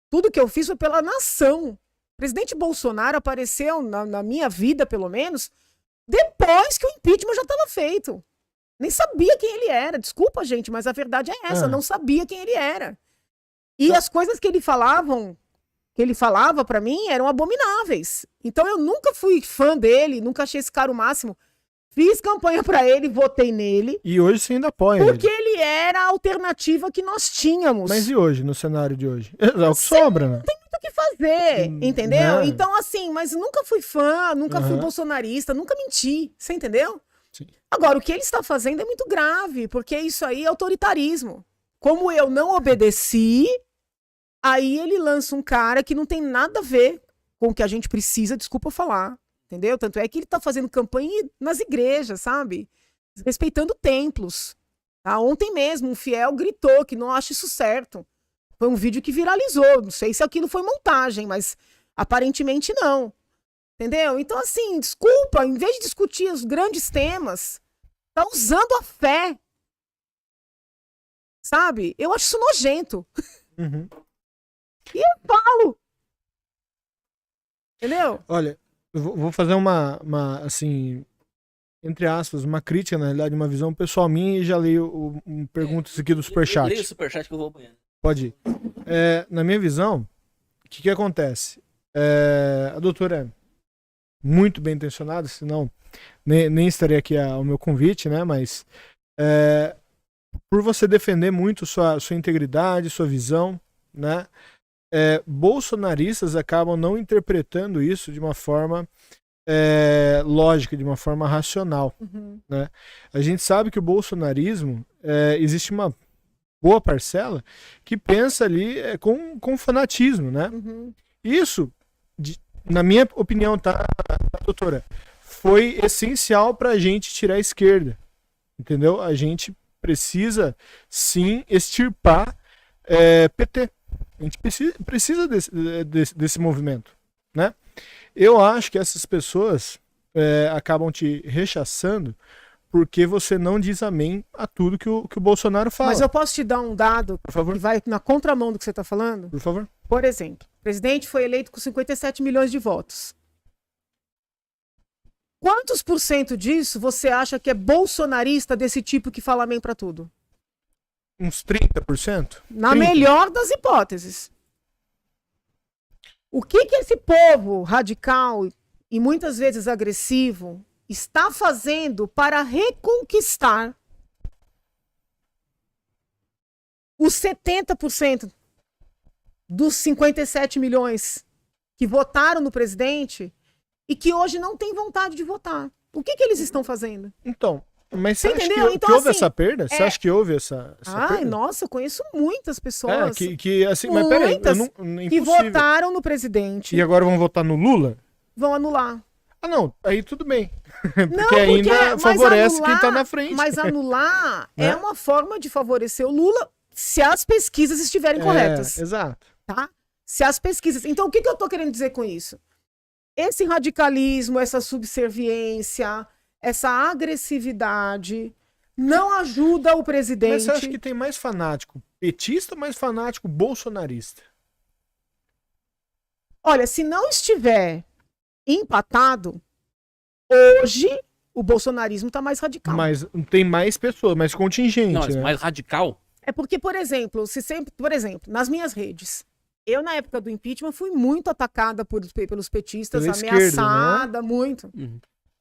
Tudo que eu fiz foi pela nação. O presidente Bolsonaro apareceu na minha vida, pelo menos, depois que o impeachment já estava feito. Nem sabia quem ele era. Desculpa, gente, mas a verdade é essa. Eu não sabia quem ele era. E as coisas que ele falava pra mim eram abomináveis. Então eu nunca fui fã dele, nunca achei esse cara o máximo. Fiz campanha pra ele, votei nele. E hoje você ainda apoia Porque ele. ele era a alternativa que nós tínhamos. Mas e hoje, no cenário de hoje? É o que sobra, né? Tem muito o que fazer, entendeu? Não. Então, assim, mas nunca fui fã, nunca fui Aham. bolsonarista, nunca menti. Você entendeu? Sim. Agora, o que ele está fazendo é muito grave, porque isso aí é autoritarismo. Como eu não obedeci, aí ele lança um cara que não tem nada a ver com o que a gente precisa, desculpa falar, entendeu? Tanto é que ele tá fazendo campanha nas igrejas, sabe? Respeitando templos. Tá? Ontem mesmo, um fiel gritou que não acha isso certo. Foi um vídeo que viralizou, não sei se aquilo foi montagem, mas aparentemente não. Entendeu? Então, assim, desculpa, em vez de discutir os grandes temas, tá usando a fé. Sabe? Eu acho isso nojento. Uhum. E eu falo. Entendeu? Olha, eu vou fazer uma, assim, entre aspas, uma crítica, na realidade, uma visão pessoal minha e já leio perguntas aqui do Superchat. Leia o superchat que eu vou apanhando. Pode ir. Na minha visão, o que acontece? A doutora é muito bem intencionada, senão nem estaria aqui ao meu convite, né? Mas por você defender muito sua integridade, sua visão, né? Bolsonaristas acabam não interpretando isso de uma forma lógica, de uma forma racional. Uhum. Né? A gente sabe que o bolsonarismo, existe uma boa parcela que pensa ali com fanatismo, né? Uhum. Isso, na minha opinião, tá, doutora, foi essencial para a gente tirar a esquerda, entendeu? A gente precisa, sim, extirpar PT. A gente precisa desse movimento, né? Eu acho que essas pessoas acabam te rechaçando porque você não diz amém a tudo que o Bolsonaro fala. Mas eu posso te dar um dado Por favor. que vai na contramão do que você está falando? Por favor. Por exemplo, o presidente foi eleito com 57 milhões de votos. Quantos por cento disso você acha que é bolsonarista desse tipo que fala amém para tudo? Uns 30%? Na 30%. melhor das hipóteses. O que esse povo radical e muitas vezes agressivo está fazendo para reconquistar os 70% dos 57 milhões que votaram no presidente e que hoje não têm vontade de votar? O que eles estão fazendo? Então, mas você acha entendeu? que Então, houve assim, essa perda? Você acha que houve essa Ai, perda? nossa, eu conheço muitas pessoas Assim, mas peraí, muitas que impossível. votaram no presidente, E agora vão votar no Lula? vão anular. Ah, não, aí tudo bem. Não, Porque ainda mas favorece quem tá anular- na frente. Mas anular Né? é uma forma de favorecer o Lula se as pesquisas estiverem corretas. Exato. Tá? Se as pesquisas... Então, o que eu tô querendo dizer com isso? Esse radicalismo, essa subserviência, essa agressividade não ajuda o presidente... Mas você acha que tem mais fanático petista ou mais fanático bolsonarista? Olha, se não estiver empatado, hoje o bolsonarismo tá mais radical. Mas tem mais pessoas, mais contingente, Não, mas né? mais radical? É porque, por exemplo, nas minhas redes, eu, na época do impeachment, fui muito atacada pelos petistas, Pela ameaçada, esquerda, né? muito. Uhum.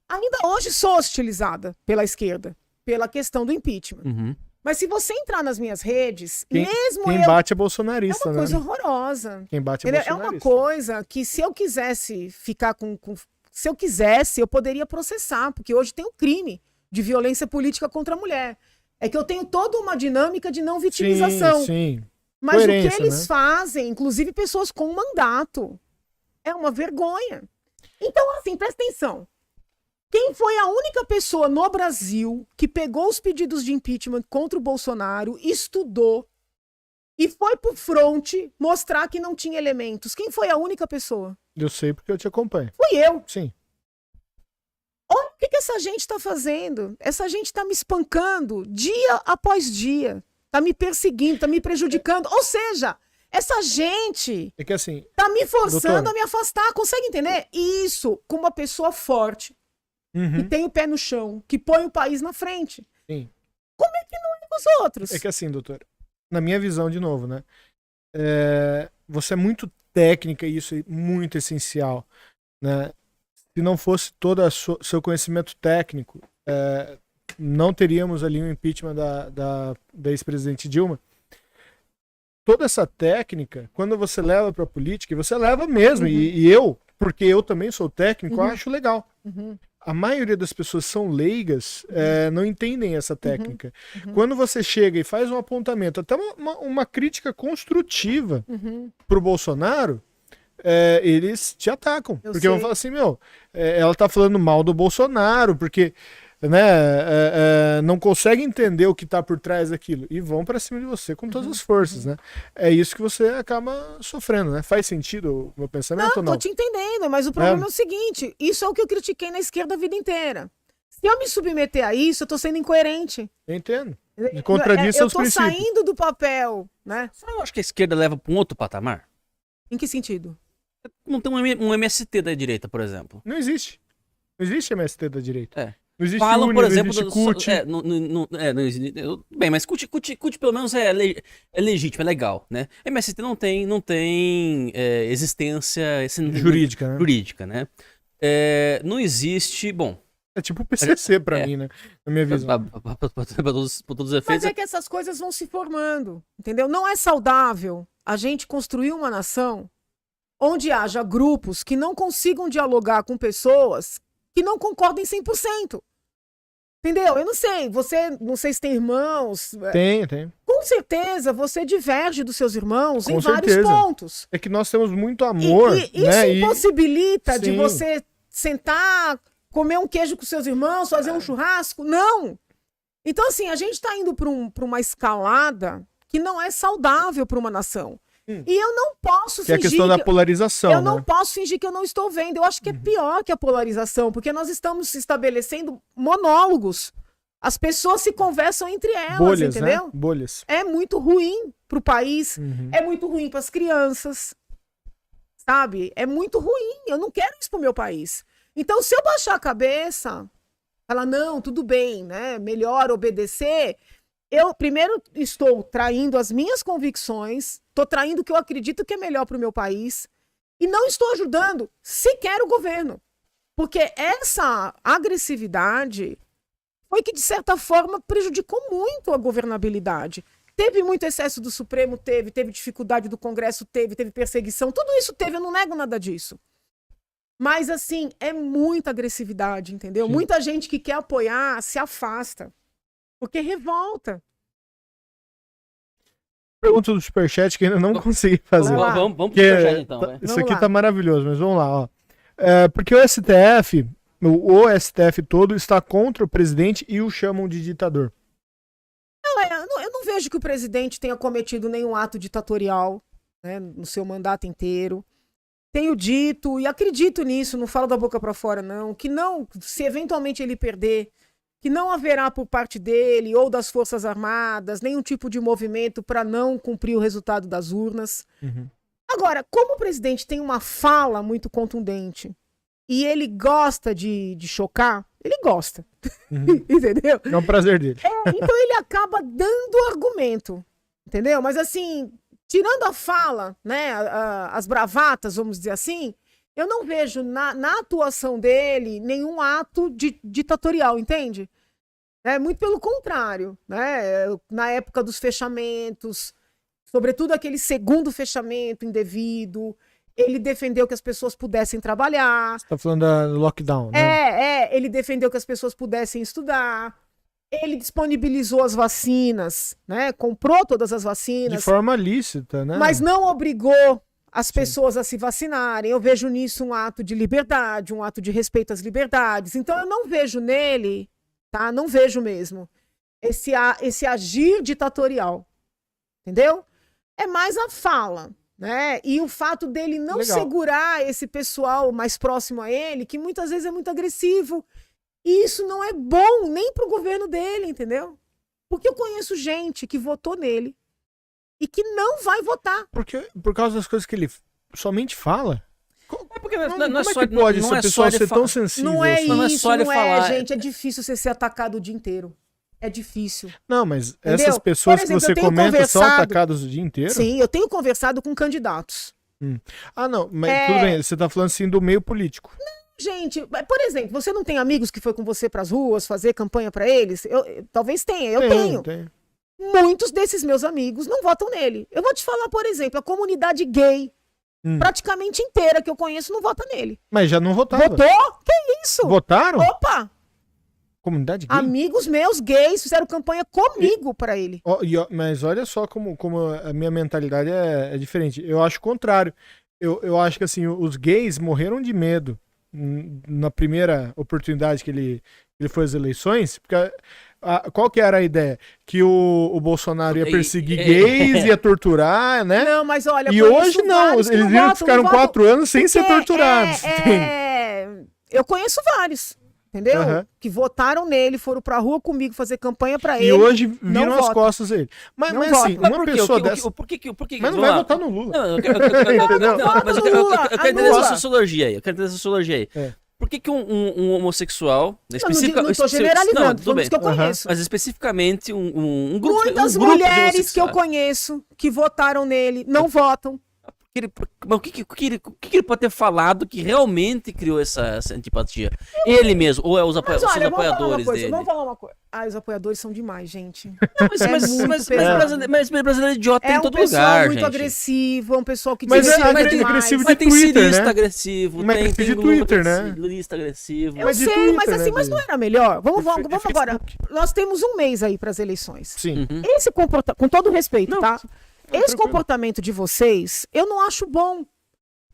Ainda hoje sou hostilizada pela esquerda, pela questão do impeachment. Uhum. Mas se você entrar nas minhas redes, Quem mesmo bate é é bolsonarista, uma né? coisa horrorosa. Quem bate é Entendeu? É bolsonarista. uma coisa que se eu quisesse ficar se eu quisesse, eu poderia processar, porque hoje tem um crime de violência política contra a mulher. É que eu tenho toda uma dinâmica de não vitimização. Sim. Mas o que Coerência, eles né? fazem, inclusive pessoas com mandato, é uma vergonha. Então, assim, presta atenção. Quem foi a única pessoa no Brasil que pegou os pedidos de impeachment contra o Bolsonaro, estudou e foi pro fronte mostrar que não tinha elementos? Quem foi a única pessoa? Eu sei porque eu te acompanho. Fui eu. Sim. Olha o que essa gente está fazendo. Essa gente está me espancando dia após dia. Está me perseguindo, está me prejudicando. Ou seja, essa gente É que assim, está me forçando doutor, a me afastar. Consegue entender? Isso com uma pessoa forte, que uhum, tem o pé no chão, que põe o país na frente. sim. Como é que não é com os outros? É que assim, doutor, na minha visão, de novo, né? Você é muito técnica e isso é muito essencial, né? Se não fosse todo o seu conhecimento técnico, não teríamos ali um impeachment da ex-presidente Dilma. Toda essa técnica, quando você leva para a política, e você leva mesmo, Uhum. e eu, porque eu também sou técnico, Uhum. acho legal. Uhum, A maioria das pessoas são leigas, não entendem essa técnica. uhum. Quando você chega e faz um apontamento, até uma crítica construtiva uhum. pro Bolsonaro, eles te atacam. Eu Porque vão sei. falar assim, ela tá falando mal do Bolsonaro, porque não consegue entender o que tá por trás daquilo. E vão pra cima de você com todas as forças, né? É isso que você acaba sofrendo, né? Faz sentido o meu pensamento ou não? Tô te entendendo, mas o problema é o seguinte: isso é o que eu critiquei na esquerda a vida inteira. Se eu me submeter a isso, eu tô sendo incoerente. Eu entendo. Contradiz Eu seus tô princípios. saindo do papel, né? Eu acho que a esquerda leva para um outro patamar. Em que sentido? Não tem um MST da direita, por exemplo. Não existe. Não existe MST da direita. É. Não existe Falam, UNE, por não exemplo, existe CUT. não existe. Bem, mas CUT pelo menos é legítimo, é legal, né? MST não tem existência Jurídica, né? jurídica, né? Não existe, bom, É tipo o PCC pra mim, né? Na minha visão. para todos os Mas efeitos. é que essas coisas vão se formando, entendeu? Não é saudável a gente construir uma nação onde haja grupos que não consigam dialogar com pessoas que não concordem 100%. Entendeu? Eu não sei, não sei se tem irmãos. Tem. Com certeza você diverge dos seus irmãos Com em vários certeza. pontos. É que nós temos muito amor, Isso né? impossibilita de Sim. você sentar, comer um queijo com seus irmãos, fazer um churrasco? Não! Então, assim, a gente está indo para uma escalada que não é saudável para uma nação. E eu não posso Que é a fingir questão da polarização, eu não né? posso fingir que eu não estou vendo. Eu acho que é pior que a polarização, porque nós estamos estabelecendo monólogos. As pessoas se conversam entre elas, Bolhas, entendeu? né? Bolhas. É muito ruim pro país, Uhum. é muito ruim para as crianças, sabe? É muito ruim. Eu não quero isso pro meu país. Então, se eu baixar a cabeça, falar, não, tudo bem, né? Melhor obedecer. Eu, primeiro, estou traindo as minhas convicções, estou traindo o que eu acredito que é melhor para o meu país e não estou ajudando sequer o governo. Porque essa agressividade foi que, de certa forma, prejudicou muito a governabilidade. Teve muito excesso do Supremo, teve dificuldade do Congresso, teve perseguição, tudo isso teve, eu não nego nada disso. Mas, assim, é muita agressividade, entendeu? Sim. Muita gente que quer apoiar se afasta. Porque revolta. Pergunta do Superchat que ainda não consegui fazer. Vamos lá. Vamos pro Que superchat, então, vai. isso Vamos aqui lá. tá maravilhoso, mas vamos lá, ó. Porque o STF todo está contra o presidente e o chamam de ditador. eu não vejo que o presidente tenha cometido nenhum ato ditatorial, né, no seu mandato inteiro. Tenho dito e acredito nisso, não falo da boca para fora não, que não, se eventualmente ele perder, que não haverá por parte dele ou das Forças Armadas nenhum tipo de movimento para não cumprir o resultado das urnas. Uhum. Agora, como o presidente tem uma fala muito contundente e ele gosta de chocar, ele gosta, entendeu? É um prazer dele. Então ele acaba dando argumento, entendeu? Mas assim, tirando a fala, né, as bravatas, vamos dizer assim, eu não vejo na atuação dele nenhum ato ditatorial, entende? Muito pelo contrário, né? Na época dos fechamentos, sobretudo aquele segundo fechamento indevido, ele defendeu que as pessoas pudessem trabalhar. Você tá falando do lockdown, né? Ele defendeu que as pessoas pudessem estudar. Ele disponibilizou as vacinas, né? Comprou todas as vacinas. De forma lícita, né? Mas não obrigou as pessoas a se vacinarem. Eu vejo nisso um ato de liberdade, um ato de respeito às liberdades. Então eu não vejo nele, tá? Não vejo mesmo esse agir ditatorial, entendeu? É mais a fala, né? E o fato dele não segurar esse pessoal mais próximo a ele, que muitas vezes é muito agressivo. E isso não é bom nem pro governo dele, entendeu? Porque eu conheço gente que votou nele e que não vai votar. Por causa das coisas que ele somente fala? Porque Como é que pode essa pessoa ser tão sensível? Não é assim? isso, não é só ele falar. gente. É difícil você ser atacado o dia inteiro. É difícil. Não, mas Entendeu? essas pessoas Por exemplo, que você eu tenho comenta são conversado- atacadas o dia inteiro? Sim, eu tenho conversado com candidatos. Ah, não, mas tudo bem, você tá falando assim do meio político. Gente, por exemplo, você não tem amigos que foi com você pras ruas fazer campanha pra eles? Talvez tenha, eu tenho. Muitos desses meus amigos não votam nele. Eu vou te falar, por exemplo, a comunidade gay, praticamente inteira que eu conheço, não vota nele. Mas já não votava. Votou? Que isso? Votaram? Opa! Comunidade gay? Amigos meus gays fizeram campanha comigo pra ele. Mas olha só como a minha mentalidade é diferente. Eu acho o contrário. Eu acho que assim, os gays morreram de medo na primeira oportunidade que ele foi às eleições, porque qual que era a ideia? Que o Bolsonaro ia perseguir gays, ia torturar, né? Não, mas olha... E conheço hoje não, vários que eles viram que ficaram 4 anos sem ser torturados. Eu conheço vários, entendeu? Aham. Que votaram nele, foram pra rua comigo fazer campanha pra ele. E hoje não viram as votam. costas dele. Mas Não assim, votam. uma pessoa dessa... Por que Mas não vai votar no Lula. Não, eu quero entender Lula. essa sociologia aí. É. Por que um homossexual... Eu não tô generalizando, tudo bem. que eu conheço. Mas especificamente um grupo... Muitas um grupo de mulheres que eu homossexuais. conheço que votaram nele não votam. Mas o que ele pode ter falado que realmente criou essa antipatia? Ele mesmo, ou é os Mas olha, apoiadores dele? vamos falar uma coisa. Os apoiadores são demais, gente. Mas pesado. brasileiro é idiota em Um todo pessoal lugar, muito gente. agressivo, é um pessoal que Mas é deseja demais. agressivo de Mas tem Twitter, cirista né? agressivo, Mas tem de Lula Twitter, né? cirista agressivo. Eu Mas de sei, Twitter, mas assim, né, mas de- não era melhor? Vamos Facebook. agora. Nós temos um mês aí para as eleições. Sim. Esse comportamento, com todo respeito, Não, tá? Esse tranquilo. comportamento de vocês, eu não acho bom.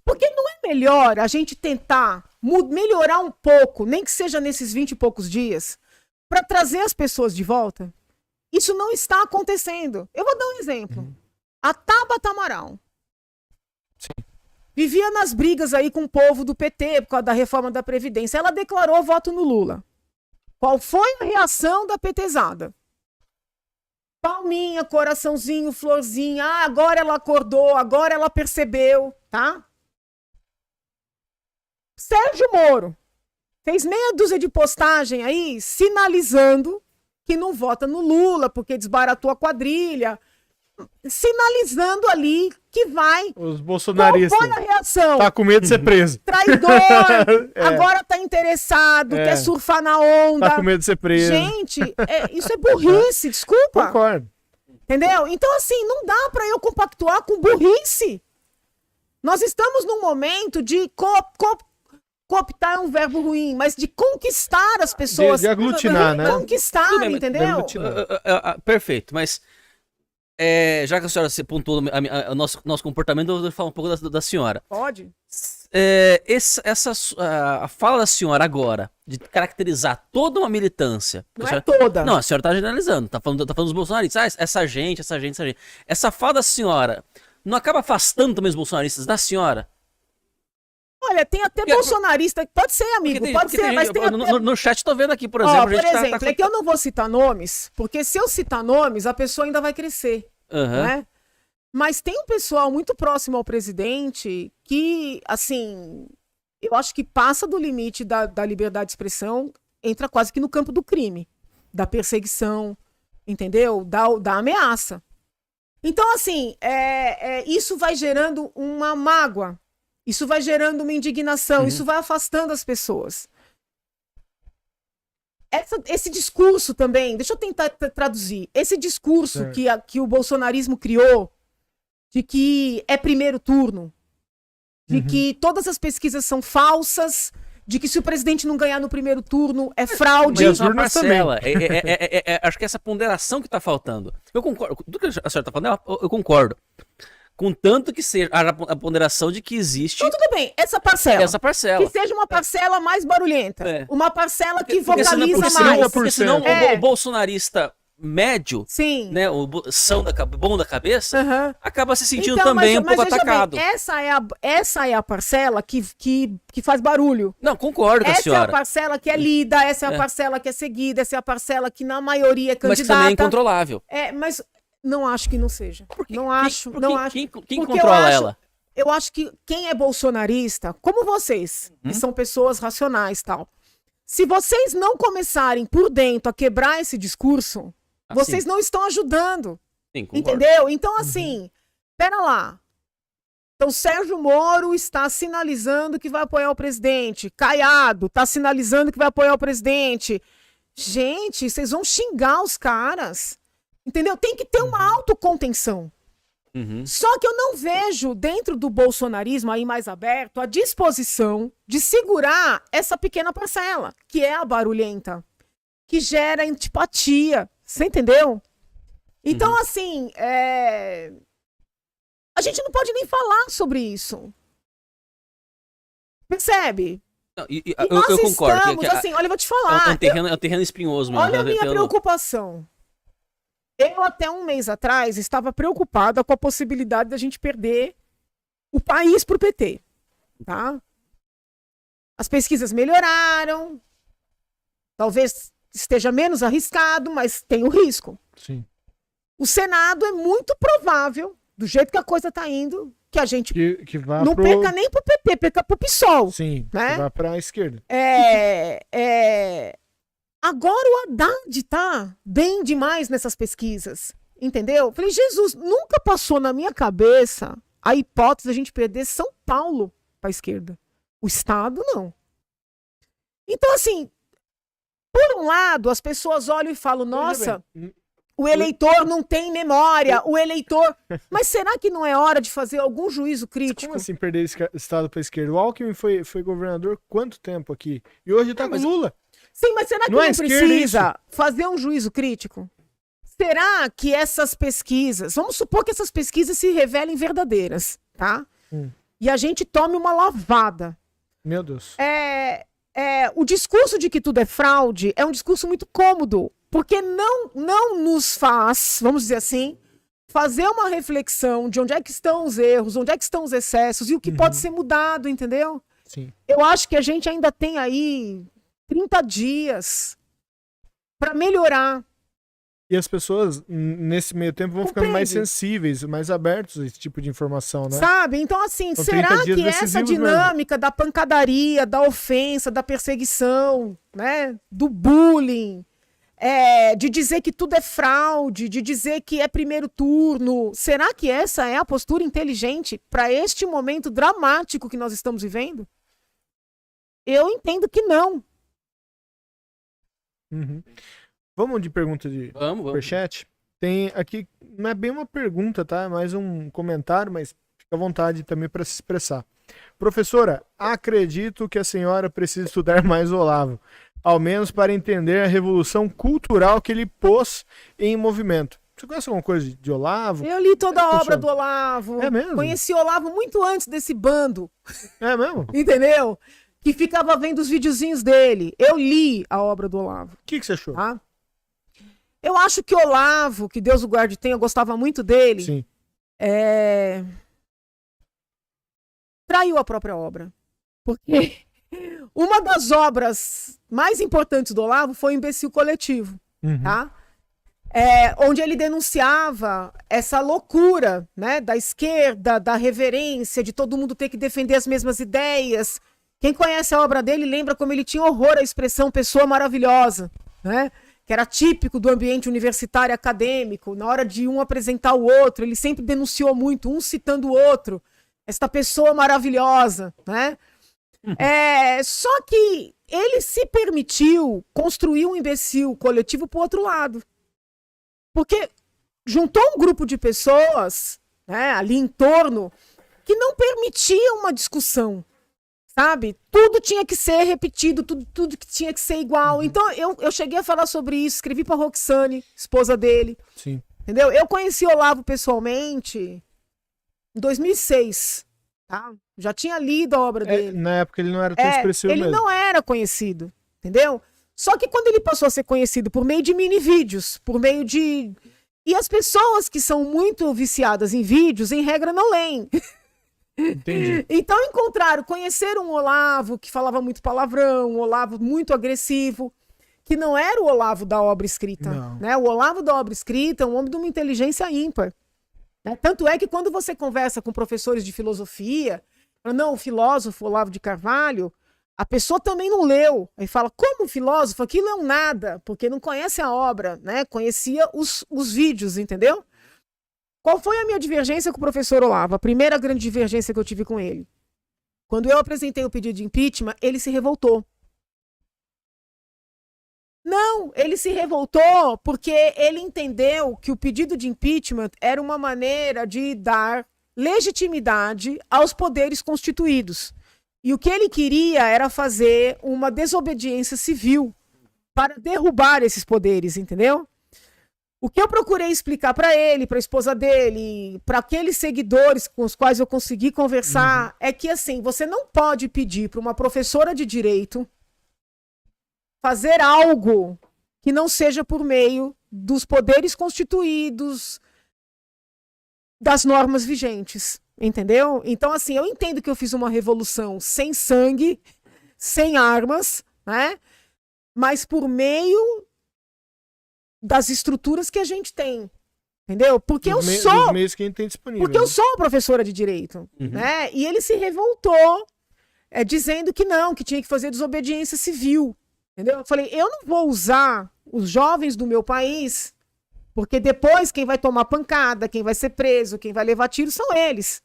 Porque não é melhor a gente tentar melhorar um pouco, nem que seja nesses 20 e poucos dias, para trazer as pessoas de volta? Isso não está acontecendo. Eu vou dar um exemplo. A Tabata Amaral. Vivia nas brigas aí com o povo do PT por causa da reforma da Previdência. Ela declarou voto no Lula. Qual foi a reação da petezada? Palminha, coraçãozinho, florzinha. Ah, agora ela acordou, agora ela percebeu, tá? Sérgio Moro fez meia dúzia de postagem aí sinalizando que não vota no Lula porque desbaratou a quadrilha. Sinalizando ali que vai. Os Qual bolsonaristas. foi a reação? Tá com medo de ser preso. Traidor, É. agora tá interessado, É. quer surfar na onda. Tá com medo de ser preso. Gente, isso é burrice, desculpa. Concordo. Entendeu? Então, assim, não dá pra eu compactuar com burrice. Nós estamos num momento de cooptar é um verbo ruim, mas de conquistar as pessoas. De aglutinar, né? Conquistar, Tudo bem, mas- entendeu? de aglutinar. Perfeito, mas já que a senhora se pontuou o nosso comportamento, eu vou falar um pouco da senhora. Pode? A fala da senhora agora, de caracterizar toda uma militância. Não senhora, é toda. Não, a senhora tá generalizando, tá falando dos bolsonaristas. Essa gente. Essa fala da senhora não acaba afastando também os bolsonaristas da senhora? Olha, tem até bolsonarista, pode ser, amigo, pode ser, mas tem até... No chat tô vendo aqui, por exemplo... Por exemplo, é que eu não vou citar nomes, porque se eu citar nomes, a pessoa ainda vai crescer, né? Mas tem um pessoal muito próximo ao presidente que, assim, eu acho que passa do limite da liberdade de expressão, entra quase que no campo do crime, da perseguição, entendeu? Da ameaça. Então, assim, isso vai gerando uma mágoa, isso vai gerando uma indignação, isso vai afastando as pessoas. Esse discurso também, deixa eu tentar traduzir, esse discurso que o bolsonarismo criou, de que é primeiro turno, de que todas as pesquisas são falsas, de que se o presidente não ganhar no primeiro turno é fraude. Mas é uma parcela. Acho que essa ponderação que está faltando. Eu concordo. Tudo que a senhora está falando, eu concordo. Contanto que seja a ponderação de que existe... Então, tudo bem, essa parcela. Que seja uma parcela mais barulhenta. Uma parcela que vocaliza mais. Porque senão o bolsonarista médio, sim, né, o bom da cabeça, acaba se sentindo também um pouco atacado. Bem, essa é a parcela que faz barulho. Não, concordo com a senhora. Essa é a parcela que é lida, essa é a parcela que é seguida, essa é a parcela que na maioria é candidata. Mas que também é incontrolável. Mas não acho que não seja. Não acho. Quem controla ela? Eu acho que quem é bolsonarista, como vocês, que são pessoas racionais e tal, se vocês não começarem por dentro a quebrar esse discurso, vocês não estão ajudando. Sim, entendeu? Então, assim, pera lá. Então, Sérgio Moro está sinalizando que vai apoiar o presidente. Caiado está sinalizando que vai apoiar o presidente. Gente, vocês vão xingar os caras. Entendeu? Tem que ter uma autocontenção. Só que eu não vejo dentro do bolsonarismo aí mais aberto a disposição de segurar essa pequena parcela, que é a barulhenta, que gera antipatia. Você entendeu? Então, assim, a gente não pode nem falar sobre isso. Percebe? Não, eu concordo. Assim, olha, eu vou te falar. É um terreno espinhoso mesmo. Olha a minha preocupação. Eu, até um mês atrás, estava preocupada com a possibilidade da gente perder o país para o PT. Tá? As pesquisas melhoraram. Talvez esteja menos arriscado, mas tem o risco. Sim. O Senado é muito provável, do jeito que a coisa está indo, que a gente que vá não perca nem para o PT, perca para o PSOL. Sim, né? Que vá para a esquerda. Agora o Haddad tá bem demais nessas pesquisas, entendeu? Falei, Jesus, nunca passou na minha cabeça a hipótese de a gente perder São Paulo para a esquerda. O Estado, não. Então, assim, por um lado, as pessoas olham e falam, nossa, o eleitor não tem memória, o eleitor... Mas será que não é hora de fazer algum juízo crítico? Como assim perder esse Estado para a esquerda? O Alckmin foi governador quanto tempo aqui? E hoje tá com Lula. Sim, mas será que não precisa fazer um juízo crítico? Será que essas pesquisas... Vamos supor que essas pesquisas se revelem verdadeiras, tá? E a gente tome uma lavada. Meu Deus. O discurso de que tudo é fraude é um discurso muito cômodo, porque não nos faz, vamos dizer assim, fazer uma reflexão de onde é que estão os erros, onde é que estão os excessos e o que pode ser mudado, entendeu? Sim. Eu acho que a gente ainda tem aí 30 dias para melhorar. E as pessoas, nesse meio tempo, vão ficando mais sensíveis, mais abertos a esse tipo de informação, né? Sabe? Então, assim, será que essa dinâmica da pancadaria, da ofensa, da perseguição, né? Do bullying, de dizer que tudo é fraude, de dizer que é primeiro turno, será que essa é a postura inteligente para este momento dramático que nós estamos vivendo? Eu entendo que não. Vamos de pergunta de superchat? Tem aqui, não é bem uma pergunta, tá? É mais um comentário, mas fica à vontade também para se expressar. Professora, acredito que a senhora precisa estudar mais Olavo, ao menos para entender a revolução cultural que ele pôs em movimento. Você conhece alguma coisa de Olavo? Eu li toda a obra funciona? do Olavo. É mesmo? Conheci Olavo muito antes desse bando, É mesmo? O entendeu? Que ficava vendo os videozinhos dele. Eu li a obra do Olavo, que você achou? tá? Eu acho que Olavo, que Deus o guarde tenha, eu gostava muito dele, Sim. traiu a própria obra. Porque uma das obras mais importantes do Olavo foi o Imbecil Coletivo, Uhum. tá? Onde ele denunciava essa loucura, né, da esquerda, da reverência, de todo mundo ter que defender as mesmas ideias. Quem conhece a obra dele lembra como ele tinha horror à expressão pessoa maravilhosa, né? Que era típico do ambiente universitário acadêmico. Na hora de um apresentar o outro, ele sempre denunciou muito, um citando o outro. Esta pessoa maravilhosa, né? Só que ele se permitiu construir um imbecil coletivo pro outro lado. Porque juntou um grupo de pessoas, né, ali em torno, que não permitia uma discussão, sabe? Tudo tinha que ser repetido, tudo que tinha que ser igual. Então, eu cheguei a falar sobre isso, escrevi pra Roxane, esposa dele, Sim. entendeu? Eu conheci Olavo pessoalmente em 2006, tá? Já tinha lido a obra dele. Na época ele não era tão expressivo Ele mesmo. não era conhecido, entendeu? Só que quando ele passou a ser conhecido por meio de mini vídeos, por meio de... E as pessoas que são muito viciadas em vídeos, em regra, não leem. Entendi. Então conheceram um Olavo que falava muito palavrão, um Olavo muito agressivo, que não era o Olavo da obra escrita. Não. Né? O Olavo da obra escrita é um homem de uma inteligência ímpar. Né? Tanto é que quando você conversa com professores de filosofia, não, o filósofo Olavo de Carvalho, a pessoa também não leu. Aí fala, como filósofo? Aquilo é um nada, porque não conhece a obra, né? Conhecia os vídeos, entendeu? Qual foi a minha divergência com o professor Olavo? A primeira grande divergência que eu tive com ele. Quando eu apresentei o pedido de impeachment, ele se revoltou. Não, ele se revoltou porque ele entendeu que o pedido de impeachment era uma maneira de dar legitimidade aos poderes constituídos. E o que ele queria era fazer uma desobediência civil para derrubar esses poderes, entendeu? O que eu procurei explicar para ele, para a esposa dele, para aqueles seguidores com os quais eu consegui conversar, é que assim, você não pode pedir para uma professora de direito fazer algo que não seja por meio dos poderes constituídos, das normas vigentes, entendeu? Então, assim, eu entendo que eu fiz uma revolução sem sangue, sem armas, né? Mas por meio das estruturas que a gente tem, entendeu? Porque Dos meios que a gente tem disponível. porque eu sou uma professora de direito, né? E ele se revoltou, dizendo que não, que tinha que fazer desobediência civil, entendeu? Eu falei, eu não vou usar os jovens do meu país, porque depois quem vai tomar pancada, quem vai ser preso, quem vai levar tiro são eles.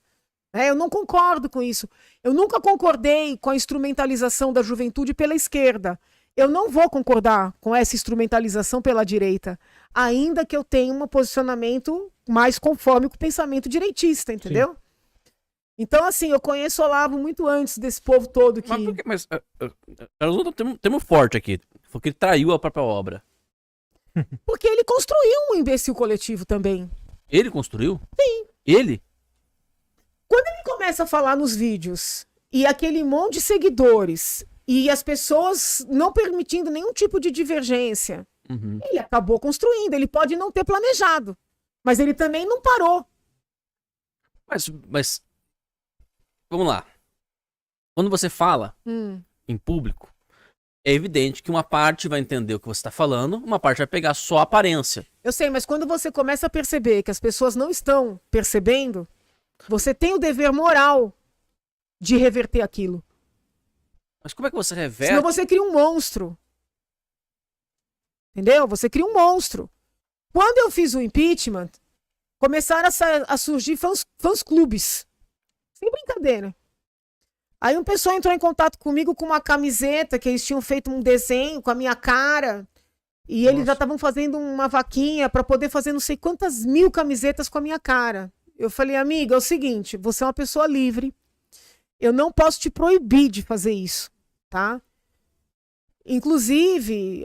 Eu não concordo com isso. Eu nunca concordei com a instrumentalização da juventude pela esquerda. Eu não vou concordar com essa instrumentalização pela direita, ainda que eu tenha um posicionamento mais conforme com o pensamento direitista, entendeu? Sim. Então, assim, eu conheço Olavo muito antes desse povo todo que... Mas temos forte aqui, porque ele traiu a própria obra. Porque ele construiu um imbecil coletivo também. Ele construiu? Sim. Ele? Quando ele começa a falar nos vídeos, e aquele monte de seguidores... E as pessoas não permitindo nenhum tipo de divergência. Ele acabou construindo. Ele pode não ter planejado. Mas ele também não parou. Mas vamos lá. Quando você fala em público, é evidente que uma parte vai entender o que você está falando, uma parte vai pegar só a aparência. Eu sei, mas quando você começa a perceber que as pessoas não estão percebendo, você tem o dever moral de reverter aquilo. Mas como é que você reverte? Senão você cria um monstro. Entendeu? Você cria um monstro. Quando eu fiz o impeachment, começaram a surgir fãs-clubes. Sem brincadeira. Aí um pessoal entrou em contato comigo com uma camiseta, que eles tinham feito um desenho com a minha cara. E eles já estavam fazendo uma vaquinha para poder fazer não sei quantas mil camisetas com a minha cara. Eu falei, amiga, é o seguinte, você é uma pessoa livre. Eu não posso te proibir de fazer isso, tá? Inclusive,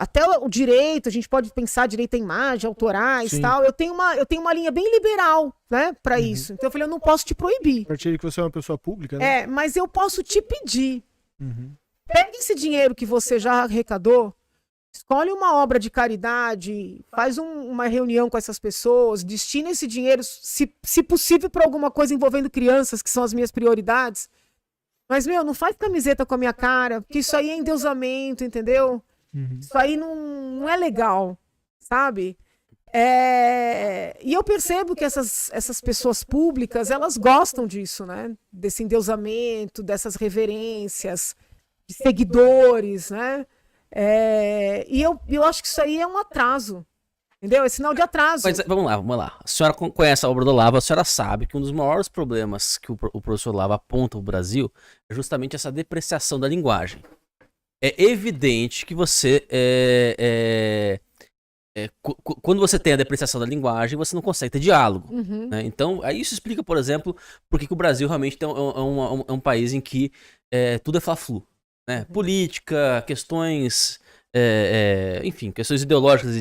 Até o direito, a gente pode pensar direito à imagem, autorais e Sim. tal. Eu tenho uma linha bem liberal, né, para isso. Então eu falei, eu não posso te proibir. A partir de que você é uma pessoa pública, né? Mas eu posso te pedir. Uhum. Pega esse dinheiro que você já arrecadou, escolhe uma obra de caridade, faz uma reunião com essas pessoas, destina esse dinheiro, se possível, para alguma coisa envolvendo crianças, que são as minhas prioridades. Mas, não faz camiseta com a minha cara, porque isso aí é endeusamento, entendeu? Uhum. Isso aí não é legal, sabe? E eu percebo que essas pessoas públicas, elas gostam disso, né? Desse endeusamento, dessas reverências, de seguidores, né? E eu acho que isso aí é um atraso, entendeu? É sinal de atraso. Mas vamos lá. A senhora conhece a obra do Olavo, a senhora sabe que um dos maiores problemas que o professor Olavo aponta ao Brasil é justamente essa depreciação da linguagem. É evidente que você quando você tem a depreciação da linguagem, você não consegue ter diálogo. Uhum. Né? Então, aí isso explica, por exemplo, por que o Brasil realmente é um país em que tudo é fla-flu. Né? Política, questões, enfim, questões ideológicas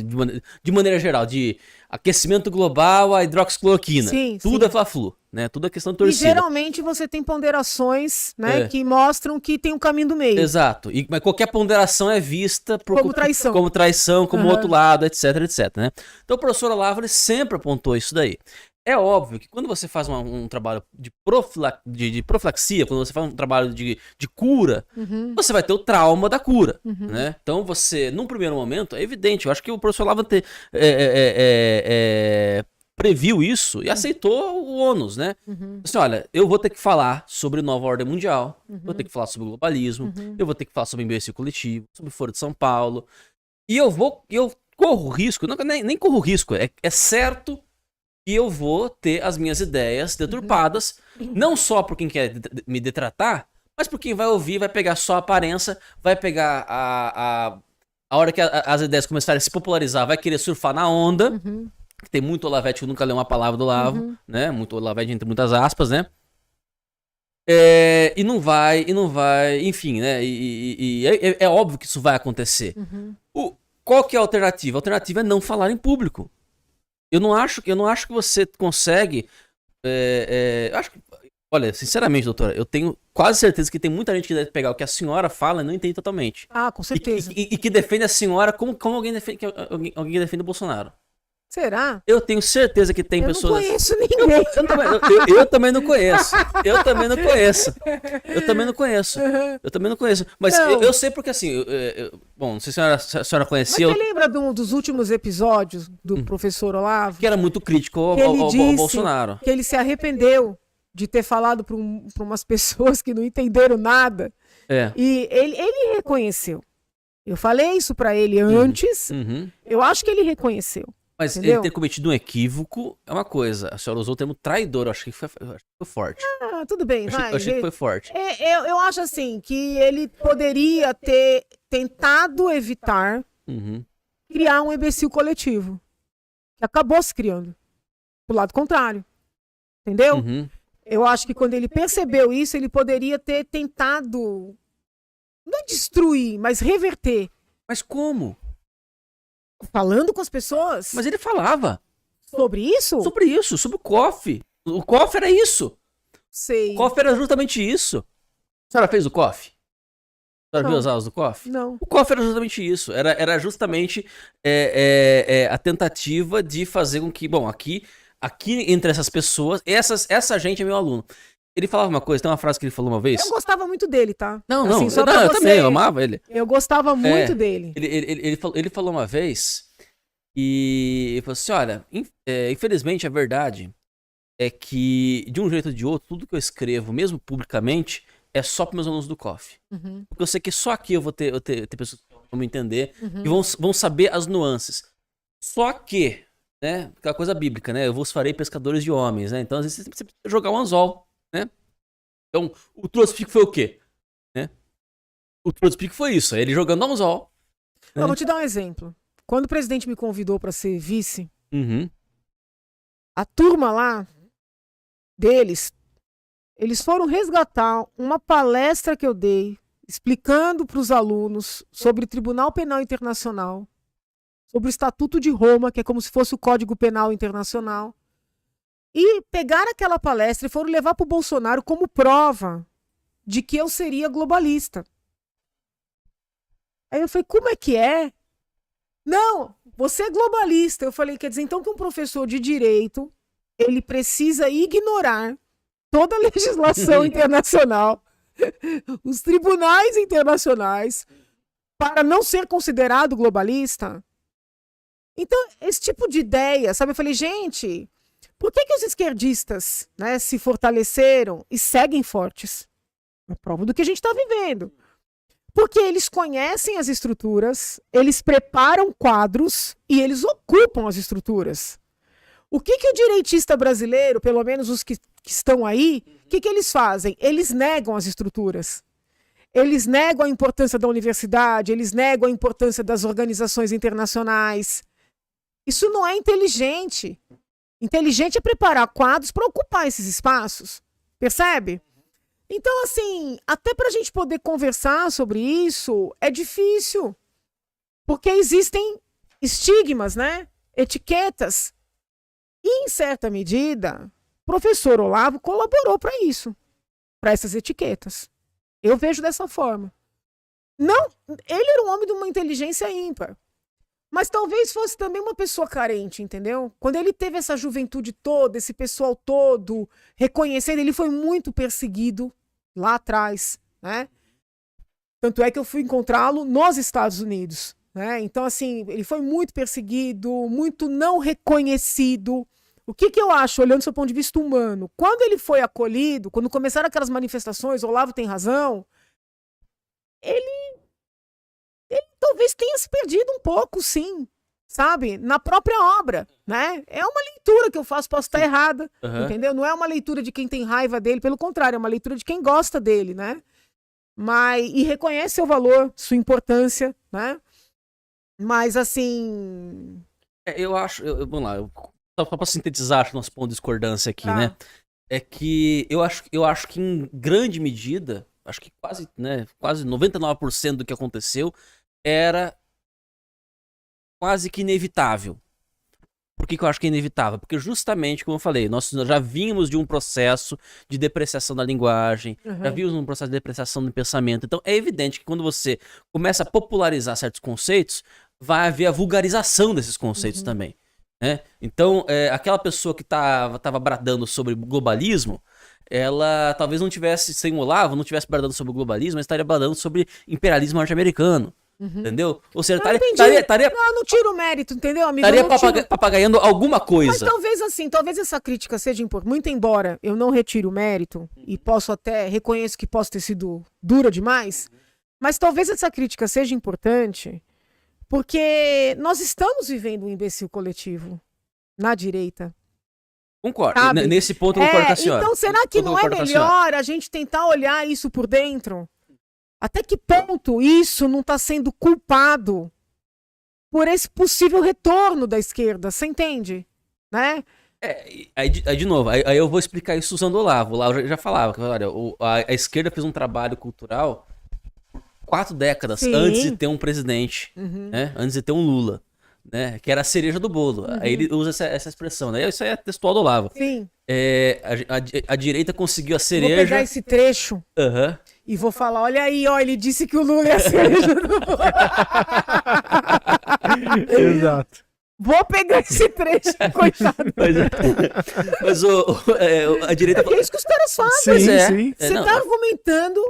de maneira geral, de aquecimento global a hidroxicloroquina. Sim, tudo sim. é fla-flu, né? Tudo é questão de E torcida. geralmente você tem ponderações, né, que mostram que tem um caminho do meio. Exato. Mas qualquer ponderação é vista Como traição. como traição, como Uhum. outro lado, etc, etc, né? Então o professor Olavo ele sempre apontou isso daí. É óbvio que quando você faz um trabalho de profilaxia, quando você faz um trabalho de cura, Uhum. você vai ter o trauma da cura, Uhum. né? Então você, num primeiro momento, é evidente, eu acho que o professor Olavo previu isso e aceitou o ônus, né? Uhum. Assim, olha, eu vou ter que falar sobre nova ordem mundial, vou ter que falar sobre globalismo, eu vou ter que falar sobre imbecil coletivo, sobre Foro de São Paulo, e eu corro risco, nem corro risco, é certo que eu vou ter as minhas ideias deturpadas, não só por quem quer me detratar, mas por quem vai ouvir, vai pegar só a aparência, vai pegar a hora que as ideias começarem a se popularizar, vai querer surfar na onda, Uhum. que tem muito Olavete que nunca leu uma palavra do Olavo, né? Muito Olavete entre muitas aspas, né? E não vai, enfim, né? E é óbvio que isso vai acontecer. Uhum. Qual que é a alternativa? A alternativa é não falar em público. Eu não acho que você consegue. Olha, sinceramente, doutora, eu tenho quase certeza que tem muita gente que deve pegar o que a senhora fala e não entende totalmente. Ah, com certeza. E que defende a senhora como alguém defende o Bolsonaro. Será? Eu tenho certeza que tem Eu pessoas. não conheço ninguém. Eu também não conheço. Eu também não conheço. Mas Não. eu sei porque assim. Bom, não sei se a senhora Mas conhecia. você lembra dos últimos episódios do professor Olavo? Que era muito crítico ao Que ele disse Bolsonaro. que ele se arrependeu de ter falado para umas pessoas que não entenderam nada. E ele reconheceu. Eu falei isso para ele antes. Uhum. Eu acho que ele reconheceu. Mas Entendeu? ele ter cometido um equívoco é uma coisa. A senhora usou o termo traidor, eu acho que foi forte. Ah, tudo bem, Eu vai. achei que foi forte. Eu acho assim que ele poderia ter tentado evitar Uhum. criar um imbecil coletivo. Que acabou se criando. Do lado contrário. Entendeu? Uhum. Eu acho que quando ele percebeu isso, ele poderia ter tentado não destruir, mas reverter. Mas como? Falando com as pessoas Mas ele falava sobre isso? sobre isso, sobre o COF. O COF era isso. Sei. O COF era justamente isso. A senhora fez o COF? A senhora Não. viu as aulas do COF? Não. O COF era justamente isso. Era justamente a tentativa de fazer com que, bom, aqui entre essas pessoas, essa gente é meu aluno. Ele falava uma coisa, tem uma frase que ele falou uma vez. Eu gostava muito dele, tá? Não, Assim, não, só pra eu você- também, eu amava ele. Eu gostava muito dele. Ele falou uma vez e ele falou assim, olha, infelizmente a verdade é que, de um jeito ou de outro, tudo que eu escrevo, mesmo publicamente, é só para meus alunos do COF. Uhum, Porque eu sei que só aqui eu vou ter pessoas que vão me entender uhum. e vão saber as nuances. Só que, né, aquela coisa bíblica, né, eu vos farei pescadores de homens, né, então às vezes você precisa jogar um anzol, né. Então, o Trotspeak foi o quê? Né? O Trotspeak foi isso, ele jogando anzol. Eu vou te dar um exemplo. Quando o presidente me convidou para ser vice, Uhum. a turma lá deles, eles foram resgatar uma palestra que eu dei explicando para os alunos sobre o Tribunal Penal Internacional, sobre o Estatuto de Roma, que é como se fosse o Código Penal Internacional, e pegaram aquela palestra e foram levar para o Bolsonaro como prova de que eu seria globalista. Aí eu falei, como é que é? Não, você é globalista. Eu falei, quer dizer, então que um professor de direito, ele precisa ignorar toda a legislação internacional, os tribunais internacionais, para não ser considerado globalista? Então, esse tipo de ideia, sabe? Eu falei, gente, por que os esquerdistas, né, se fortaleceram e seguem fortes? É prova do que a gente está vivendo. Porque eles conhecem as estruturas, eles preparam quadros e eles ocupam as estruturas. O que o direitista brasileiro, pelo menos os que estão aí, o que eles fazem? Eles negam as estruturas. Eles negam a importância da universidade, eles negam a importância das organizações internacionais. Isso não é inteligente. Inteligente é preparar quadros para ocupar esses espaços. Percebe? Então, assim, até para a gente poder conversar sobre isso, é difícil. Porque existem estigmas, né? Etiquetas. E, em certa medida, o professor Olavo colaborou para isso, para essas etiquetas. Eu vejo dessa forma. Não, ele era um homem de uma inteligência ímpar. Mas talvez fosse também uma pessoa carente, entendeu? Quando ele teve essa juventude toda, esse pessoal todo reconhecendo, ele foi muito perseguido lá atrás, né? Tanto é que eu fui encontrá-lo nos Estados Unidos, né? Então, assim, ele foi muito perseguido, muito não reconhecido. O que eu acho, olhando do seu ponto de vista humano? Quando ele foi acolhido, quando começaram aquelas manifestações, Olavo tem razão, ele talvez tenha se perdido um pouco, sim, sabe? Na própria obra, né? É uma leitura que eu faço, posso estar errada, entendeu? Não é uma leitura de quem tem raiva dele, pelo contrário, é uma leitura de quem gosta dele, né? E reconhece seu valor, sua importância, né? Mas, assim... Eu acho, vamos lá, só para sintetizar acho, nosso ponto de discordância aqui, né? É que eu acho que em grande medida, acho que quase 99% do que aconteceu era quase que inevitável. Por que eu acho que é inevitável? Porque justamente, como eu falei, nós já vínhamos de um processo de depreciação da linguagem, já vimos um processo de depreciação do pensamento. Então é evidente que quando você começa a popularizar certos conceitos, vai haver a vulgarização desses conceitos também. Né? Então, aquela pessoa que tava bradando sobre globalismo, ela talvez não tivesse, sem o Olavo, não tivesse bradando sobre o globalismo, mas estaria bradando sobre imperialismo norte-americano. Entendeu? Ou seja, estaria. Não, não tiro o mérito, entendeu, amigo? Estaria papagaiando alguma coisa. Mas talvez assim, talvez essa crítica seja importante. Muito embora eu não retire o mérito, e posso até, reconheço que posso ter sido dura demais, mas talvez essa crítica seja importante, porque nós estamos vivendo um imbecil coletivo na direita. Concordo. Nesse ponto eu concordo com a senhora. Então, será que não é melhor a gente tentar olhar isso por dentro? Até que ponto isso não está sendo culpado por esse possível retorno da esquerda? Você entende? Né? Aí de novo, aí eu vou explicar isso usando o Olavo. O Olavo já falava que olha, a esquerda fez um trabalho cultural por 4 décadas antes de ter um presidente, né? Antes de ter um Lula. Né, que era a cereja do bolo. Aí ele usa essa expressão, né? Isso aí é textual do Olavo. Sim. A direita conseguiu a cereja. Vou pegar esse trecho e vou falar: olha aí, ó, ele disse que o Lula é a cereja do bolo. Exato. Vou pegar esse trecho, coitado. Mas a direita. É isso que os caras fazem. Sim. Você tá argumentando.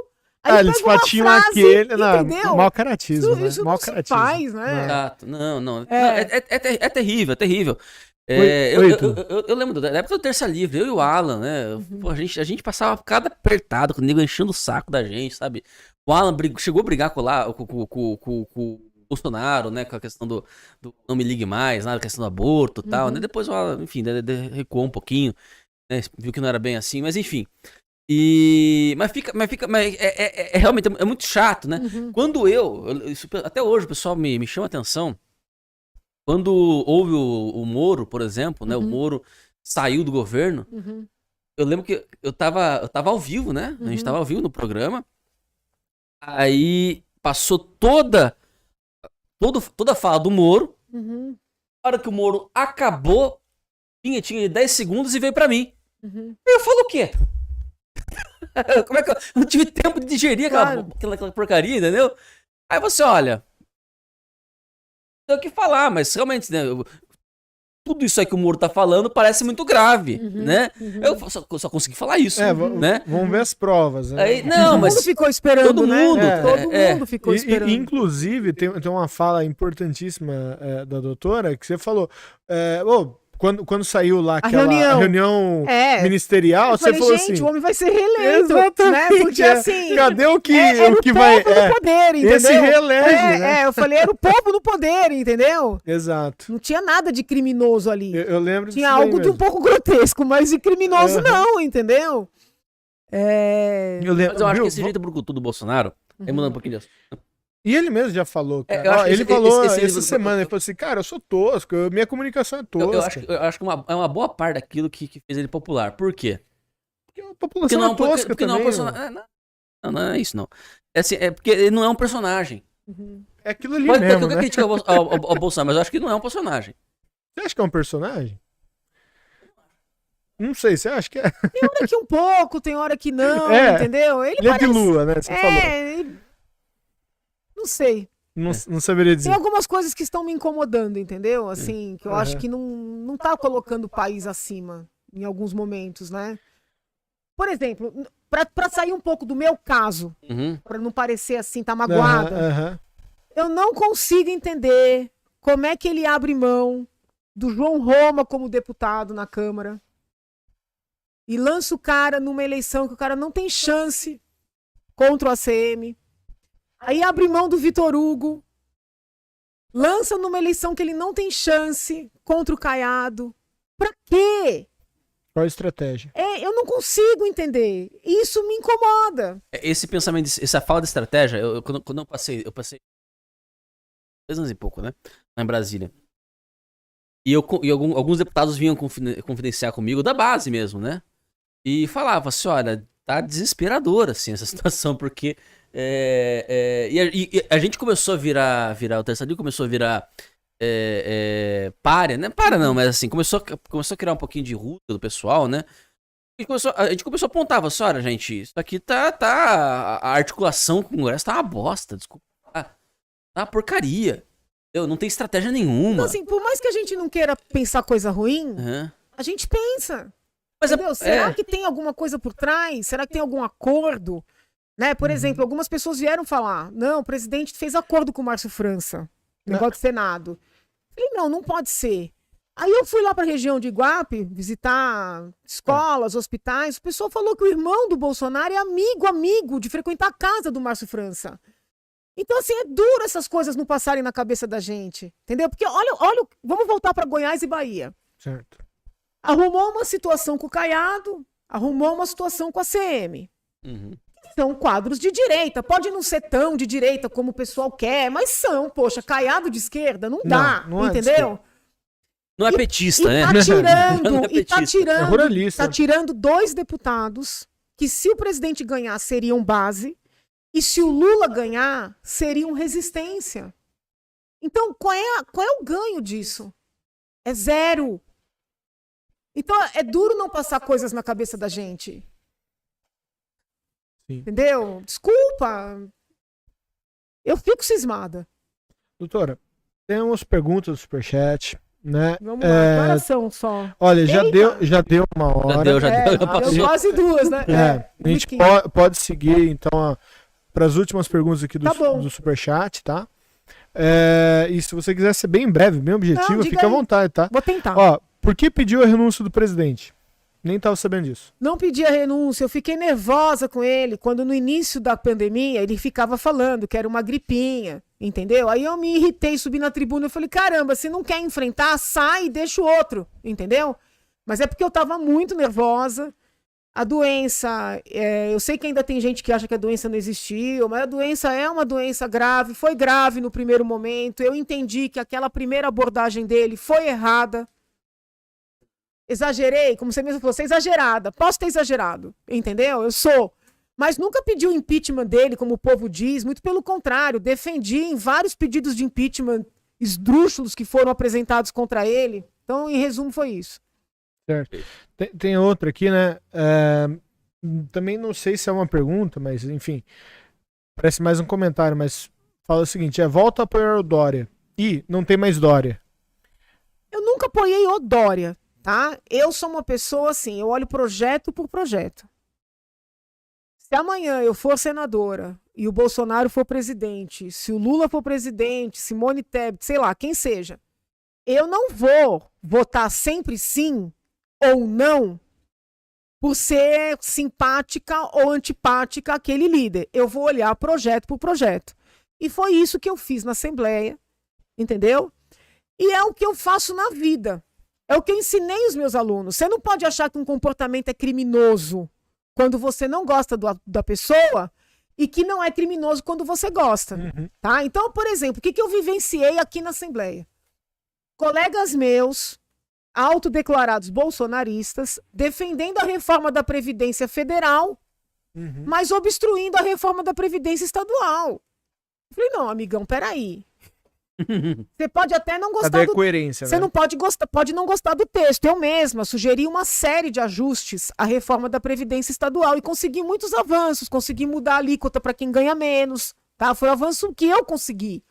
Aí eles batiam aquele. Entendeu? Mau caratismo, né? Isso não se faz, né? Exato. Não. É terrível, é terrível. Eu lembro da época do Terça Livre, eu e o Alan, né? Pô, a gente passava cada apertado com o nego enchendo o saco da gente, sabe? O Alan chegou a brigar com o Bolsonaro, né? Com a questão do não me ligue mais, a questão do aborto e tal, né? Depois o Alan, enfim, recuou um pouquino, né? Viu que não era bem assim, mas enfim. Mas realmente é muito chato, né? Quando até hoje o pessoal me chama a atenção, quando houve o Moro, por exemplo, né? O Moro saiu do governo, eu lembro que eu tava ao vivo, né? A gente tava ao vivo no programa, Aí passou toda a fala do Moro. Uhum, Na hora que o Moro acabou, tinha 10 segundos e veio pra mim. uhum. Eu falo o quê? Como é que eu não tive tempo de digerir Claro. aquela porcaria, entendeu? Aí você olha, tem o que falar, mas realmente, né? Tudo isso aí que o Moro tá falando parece muito grave, Uhum, né? uhum. Eu só consegui falar isso, né? Vamos ver as provas, né? Aí, não, Todo mas mundo ficou esperando, todo né? mundo, Todo é. mundo ficou E, esperando. inclusive, tem uma fala importantíssima da doutora, que você falou, quando saiu lá aquela reunião É. ministerial, Eu você falei, falou gente, assim... o homem vai ser reeleito, Exatamente, né? Porque assim... cadê o que, era o que o vai... povo no poder, entendeu? esse reelege, né? Eu falei, era o povo no poder, entendeu? Exato. Não tinha nada de criminoso ali. Eu lembro Tinha disso daí algo de um mesmo. pouco grotesco, mas de criminoso Uhum. não, entendeu? Eu lembro, Mas eu acho viu? que esse jeito brucutu do Bolsonaro, aí mudando um pouquinho de assunto. E ele mesmo já falou, cara. eu acho que Ele esse- falou esse- essa semana, ele falou assim, cara, eu sou tosco, minha comunicação é tosca. Eu acho que é uma boa parte daquilo que fez ele popular. Por quê? Porque a população é tosca porque não é um também. personagem. Não é isso, não. É, assim, é porque ele não é um personagem. É aquilo ali Pode ter mesmo, qualquer né? crítica ao Bolsonaro, mas eu acho que não é um personagem. Você acha que é um personagem? Não sei, você acha que é? Tem hora que um pouco, tem hora que não, É. entendeu? Ele Ele é de parece... lua, né? Você falou. Não sei. Não saberia dizer. Tem algumas coisas que estão me incomodando, entendeu? Assim, que eu acho que não tá colocando o país acima em alguns momentos, né? Por exemplo, pra sair um pouco do meu caso, Uhum. pra não parecer assim, tá magoada, Aham. eu não consigo entender como é que ele abre mão do João Roma como deputado na Câmara e lança o cara numa eleição que o cara não tem chance contra o ACM. Aí abre mão do Vitor Hugo, lança numa eleição que ele não tem chance contra o Caiado. Pra quê? Qual a estratégia? Eu não consigo entender. Isso me incomoda. Esse pensamento, essa fala de estratégia, quando eu passei 2 anos e pouco, né? Lá em Brasília. E alguns deputados vinham confidenciar comigo, da base mesmo, né? E falava assim, olha, tá desesperador, assim, essa situação, porque... E a gente começou a virar o Terçadinho começou a virar párea, né? Párea não, mas assim, começou a criar um pouquinho de ruta do pessoal, né? E a gente começou a apontar, assim, olha, gente, isso aqui a articulação com o Congresso tá uma bosta, desculpa. Tá uma porcaria. Não tem estratégia nenhuma. Então, assim, por mais que a gente não queira pensar coisa ruim, Uhum. a gente pensa. Mas Entendeu? Será que tem alguma coisa por trás? Será que tem algum acordo? Né? Por exemplo, algumas pessoas vieram falar, não, o presidente fez acordo com o Márcio França, negócio do Senado. Eu falei, não pode ser. Aí eu fui lá para a região de Iguape, visitar escolas, hospitais, o pessoal falou que o irmão do Bolsonaro é amigo de frequentar a casa do Márcio França. Então, assim, é duro essas coisas não passarem na cabeça da gente, entendeu? Porque, olha, vamos voltar para Goiás e Bahia. Certo. Arrumou uma situação com o Caiado, arrumou uma situação com a CM. Uhum. São quadros de direita. Pode não ser tão de direita como o pessoal quer, mas são, poxa, Caiado de esquerda não dá, Não é de entendeu? Não é petista, né? Tá tirando, Não é petista. É ruralista. tá tirando 2 deputados que, se o presidente ganhar, seriam base, e se o Lula ganhar, seriam resistência. Então, qual é o ganho disso? É 0. Então, é duro não passar coisas na cabeça da gente. Sim. Entendeu? Desculpa. Eu fico cismada. Doutora, temos perguntas do Superchat, né? Vamos lá, que horas são só? Olha, já Eita! deu uma hora. Já deu, já passou. Deu quase 2, né? A gente pode seguir, então, para as últimas perguntas aqui Tá bom. do Superchat, tá? E se você quiser ser bem breve, bem objetivo, Não, diga fica à aí. vontade, tá? Vou tentar. Ó, por que pediu a renúncia do presidente? Nem tava sabendo disso. Não pedi a renúncia, eu fiquei nervosa com ele, quando no início da pandemia ele ficava falando que era uma gripinha, entendeu? Aí eu me irritei, subi na tribuna e falei, caramba, se não quer enfrentar, sai e deixa o outro, entendeu? Mas é porque eu tava muito nervosa. A doença, eu sei que ainda tem gente que acha que a doença não existiu, mas a doença é uma doença grave, foi grave no primeiro momento, eu entendi que aquela primeira abordagem dele foi errada. Exagerei, como você mesmo falou, você é exagerada. Posso ter exagerado, entendeu? Eu sou. mas nunca pedi o impeachment dele, como o povo diz, muito pelo contrário, defendi em vários pedidos de impeachment esdrúxulos que foram apresentados contra ele. Então, em resumo, foi isso. Certo. Tem outra aqui, né? Também não sei se é uma pergunta, mas enfim, parece mais um comentário, mas fala o seguinte, volta a apoiar o Dória. E não tem mais Dória. Eu nunca apoiei o Dória, tá? Eu sou uma pessoa assim, eu olho projeto por projeto. Se amanhã eu for senadora e o Bolsonaro for presidente, se o Lula for presidente, Simone Tebet, sei lá, quem seja, eu não vou votar sempre sim ou não por ser simpática ou antipática àquele líder. Eu vou olhar projeto por projeto. E foi isso que eu fiz na Assembleia, entendeu? E é o que eu faço na vida. É o que eu ensinei os meus alunos. Você não pode achar que um comportamento é criminoso quando você não gosta da pessoa e que não é criminoso quando você gosta. Tá? Então, por exemplo, o que eu vivenciei aqui na Assembleia? Colegas meus, autodeclarados bolsonaristas, defendendo a reforma da Previdência Federal, mas obstruindo a reforma da Previdência Estadual. Eu falei, não, amigão, peraí. Você pode até não gostar Cadê a coerência, Você né? não pode não gostar do texto. Eu mesma sugeri uma série de ajustes à reforma da Previdência Estadual e consegui muitos avanços, consegui mudar a alíquota para quem ganha menos, tá? Foi o avanço que eu consegui.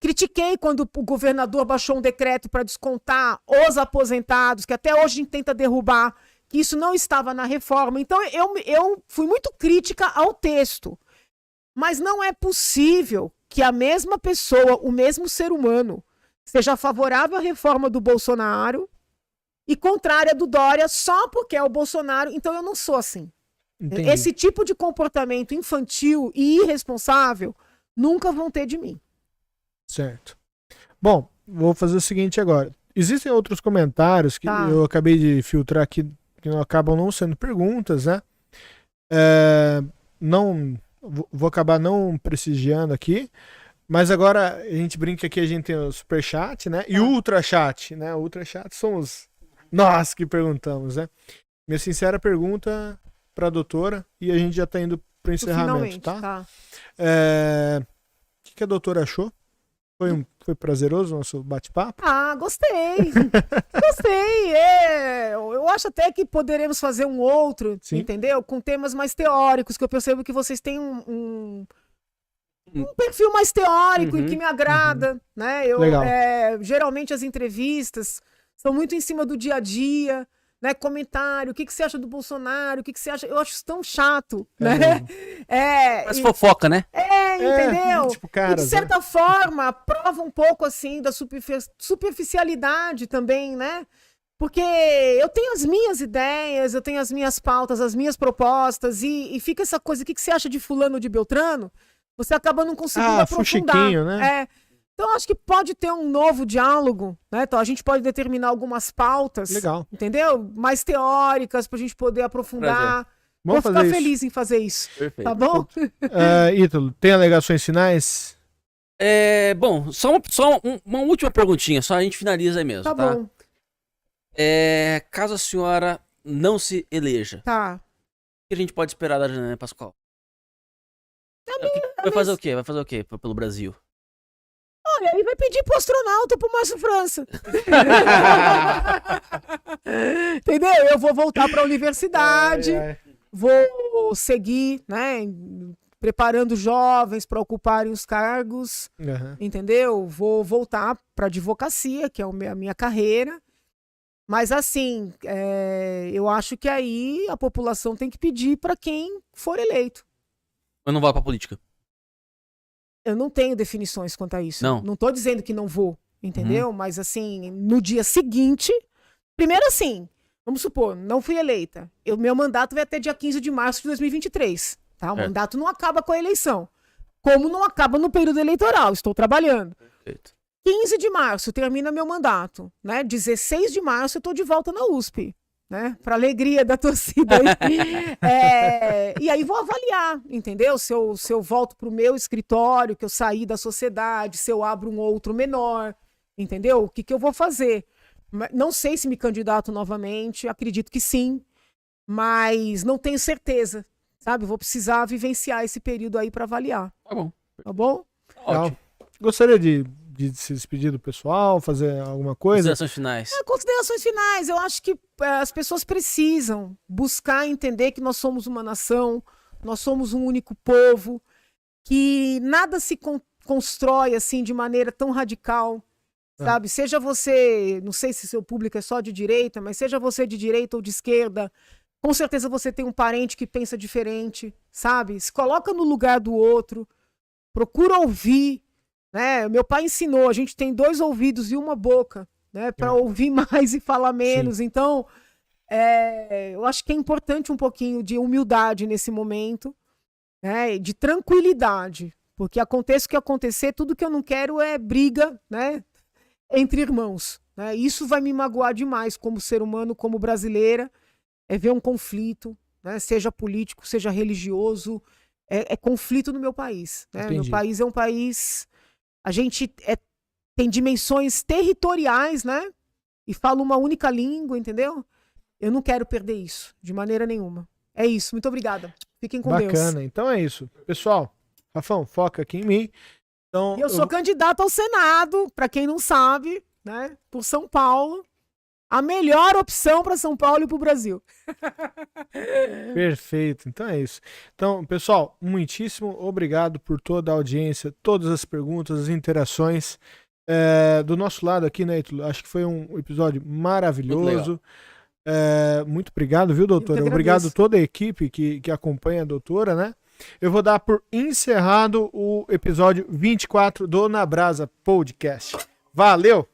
Critiquei quando o governador baixou um decreto para descontar os aposentados, que até hoje a gente tenta derrubar, que isso não estava na reforma. Então eu fui muito crítica ao texto. Mas não é possível que a mesma pessoa, o mesmo ser humano, seja favorável à reforma do Bolsonaro e contrária do Dória só porque é o Bolsonaro. Então eu não sou assim. Entendi. Esse tipo de comportamento infantil e irresponsável nunca vão ter de mim. Certo. Bom, vou fazer o seguinte agora. Existem outros comentários que Tá. eu acabei de filtrar aqui, que acabam não sendo perguntas, né? Vou acabar não prestigiando aqui, mas agora a gente brinca que a gente tem o superchat, né? E o ultrachat, né? O ultrachat somos nós que perguntamos, né? Minha sincera pergunta para a doutora, e a gente já está indo para o encerramento, Finalmente, tá? O que a doutora achou? Foi prazeroso o nosso bate-papo? Ah, gostei. Gostei. Eu acho até que poderemos fazer um outro, Sim. entendeu? Com temas mais teóricos, que eu percebo que vocês têm um perfil mais teórico e que me agrada, né? Legal. Geralmente as entrevistas são muito em cima do dia a dia, né? Comentário, o que você acha do Bolsonaro, o que você acha... Eu acho isso tão chato, né? Mas fofoca, né? Entendeu? Tipo, caras, e de certa forma, prova um pouco, assim, da superficialidade também, né? Porque eu tenho as minhas ideias, eu tenho as minhas pautas, as minhas propostas, e fica essa coisa, o que você acha de fulano ou de Beltrano? Você acaba não conseguindo aprofundar. fuxiquinho, né? Então, acho que pode ter um novo diálogo, né? Então, a gente pode determinar algumas pautas, Legal. entendeu? Mais teóricas, pra gente poder aprofundar. Vamos Vou fazer ficar isso. feliz em fazer isso, Perfeito. tá bom? Ítalo, tem alegações finais? Bom, só uma última perguntinha, só a gente finaliza aí mesmo, Tá tá? bom, Caso a senhora não se eleja, tá. o que a gente pode esperar da Janaína Pascoal? Vai fazer o quê? Vai fazer o quê pelo Brasil? Olha, aí vai pedir pro astronauta, pro Márcio França. Entendeu? Eu vou voltar pra universidade, vou seguir, né, preparando jovens para ocuparem os cargos, entendeu? Vou voltar pra advocacia, que é a minha carreira. Mas assim, eu acho que aí a população tem que pedir para quem for eleito. Eu não vou pra política. Eu não tenho definições quanto a isso. Não. Não tô dizendo que não vou, entendeu? Mas assim, no dia seguinte, primeiro assim, vamos supor, não fui eleita. Meu mandato vai até dia 15 de março de 2023, tá? O mandato não acaba com a eleição. Como não acaba no período eleitoral, estou trabalhando. Perfeito. 15 de março termina meu mandato, né? 16 de março eu tô de volta na USP, né? Para alegria da torcida aí. E aí vou avaliar, entendeu? Se eu volto pro meu escritório, que eu saí da sociedade, se eu abro um outro menor, entendeu? O que eu vou fazer? Não sei se me candidato novamente, acredito que sim, mas não tenho certeza, sabe? Vou precisar vivenciar esse período aí para avaliar. Tá bom. Tá bom? Ótimo. Gostaria de se despedir do pessoal, fazer alguma coisa? Considerações finais. Considerações finais. Eu acho que as pessoas precisam buscar entender que nós somos uma nação, nós somos um único povo, que nada se constrói assim de maneira tão radical, sabe? Seja você, não sei se seu público é só de direita, mas seja você de direita ou de esquerda, com certeza você tem um parente que pensa diferente, sabe? Se coloca no lugar do outro, procura ouvir, né? Meu pai ensinou, a gente tem 2 ouvidos e uma boca, né? Para ouvir mais e falar menos. Sim. Então, eu acho que é importante um pouquinho de humildade nesse momento, né? De tranquilidade, porque aconteça o que acontecer, tudo que eu não quero é briga, né? Entre irmãos, né? Isso vai me magoar demais como ser humano, como brasileira, é ver um conflito, né? Seja político, seja religioso, é conflito no meu país, né? Meu país é um país, a gente tem dimensões territoriais, né? E fala uma única língua, entendeu? Eu não quero perder isso, de maneira nenhuma. É isso, muito obrigada. Fiquem com Deus. Bacana, então é isso. Pessoal, Rafão, foca aqui em mim. Então, eu sou candidata ao Senado, para quem não sabe, né? Por São Paulo. A melhor opção para São Paulo e para o Brasil. Perfeito, então é isso. Então, pessoal, muitíssimo obrigado por toda a audiência, todas as perguntas, as interações. Do nosso lado aqui, né, Ítalo? Acho que foi um episódio maravilhoso. Muito obrigado, viu, doutora? Obrigado a toda a equipe que acompanha a doutora, né? Eu vou dar por encerrado o episódio 24 do Na Brasa Podcast. Valeu!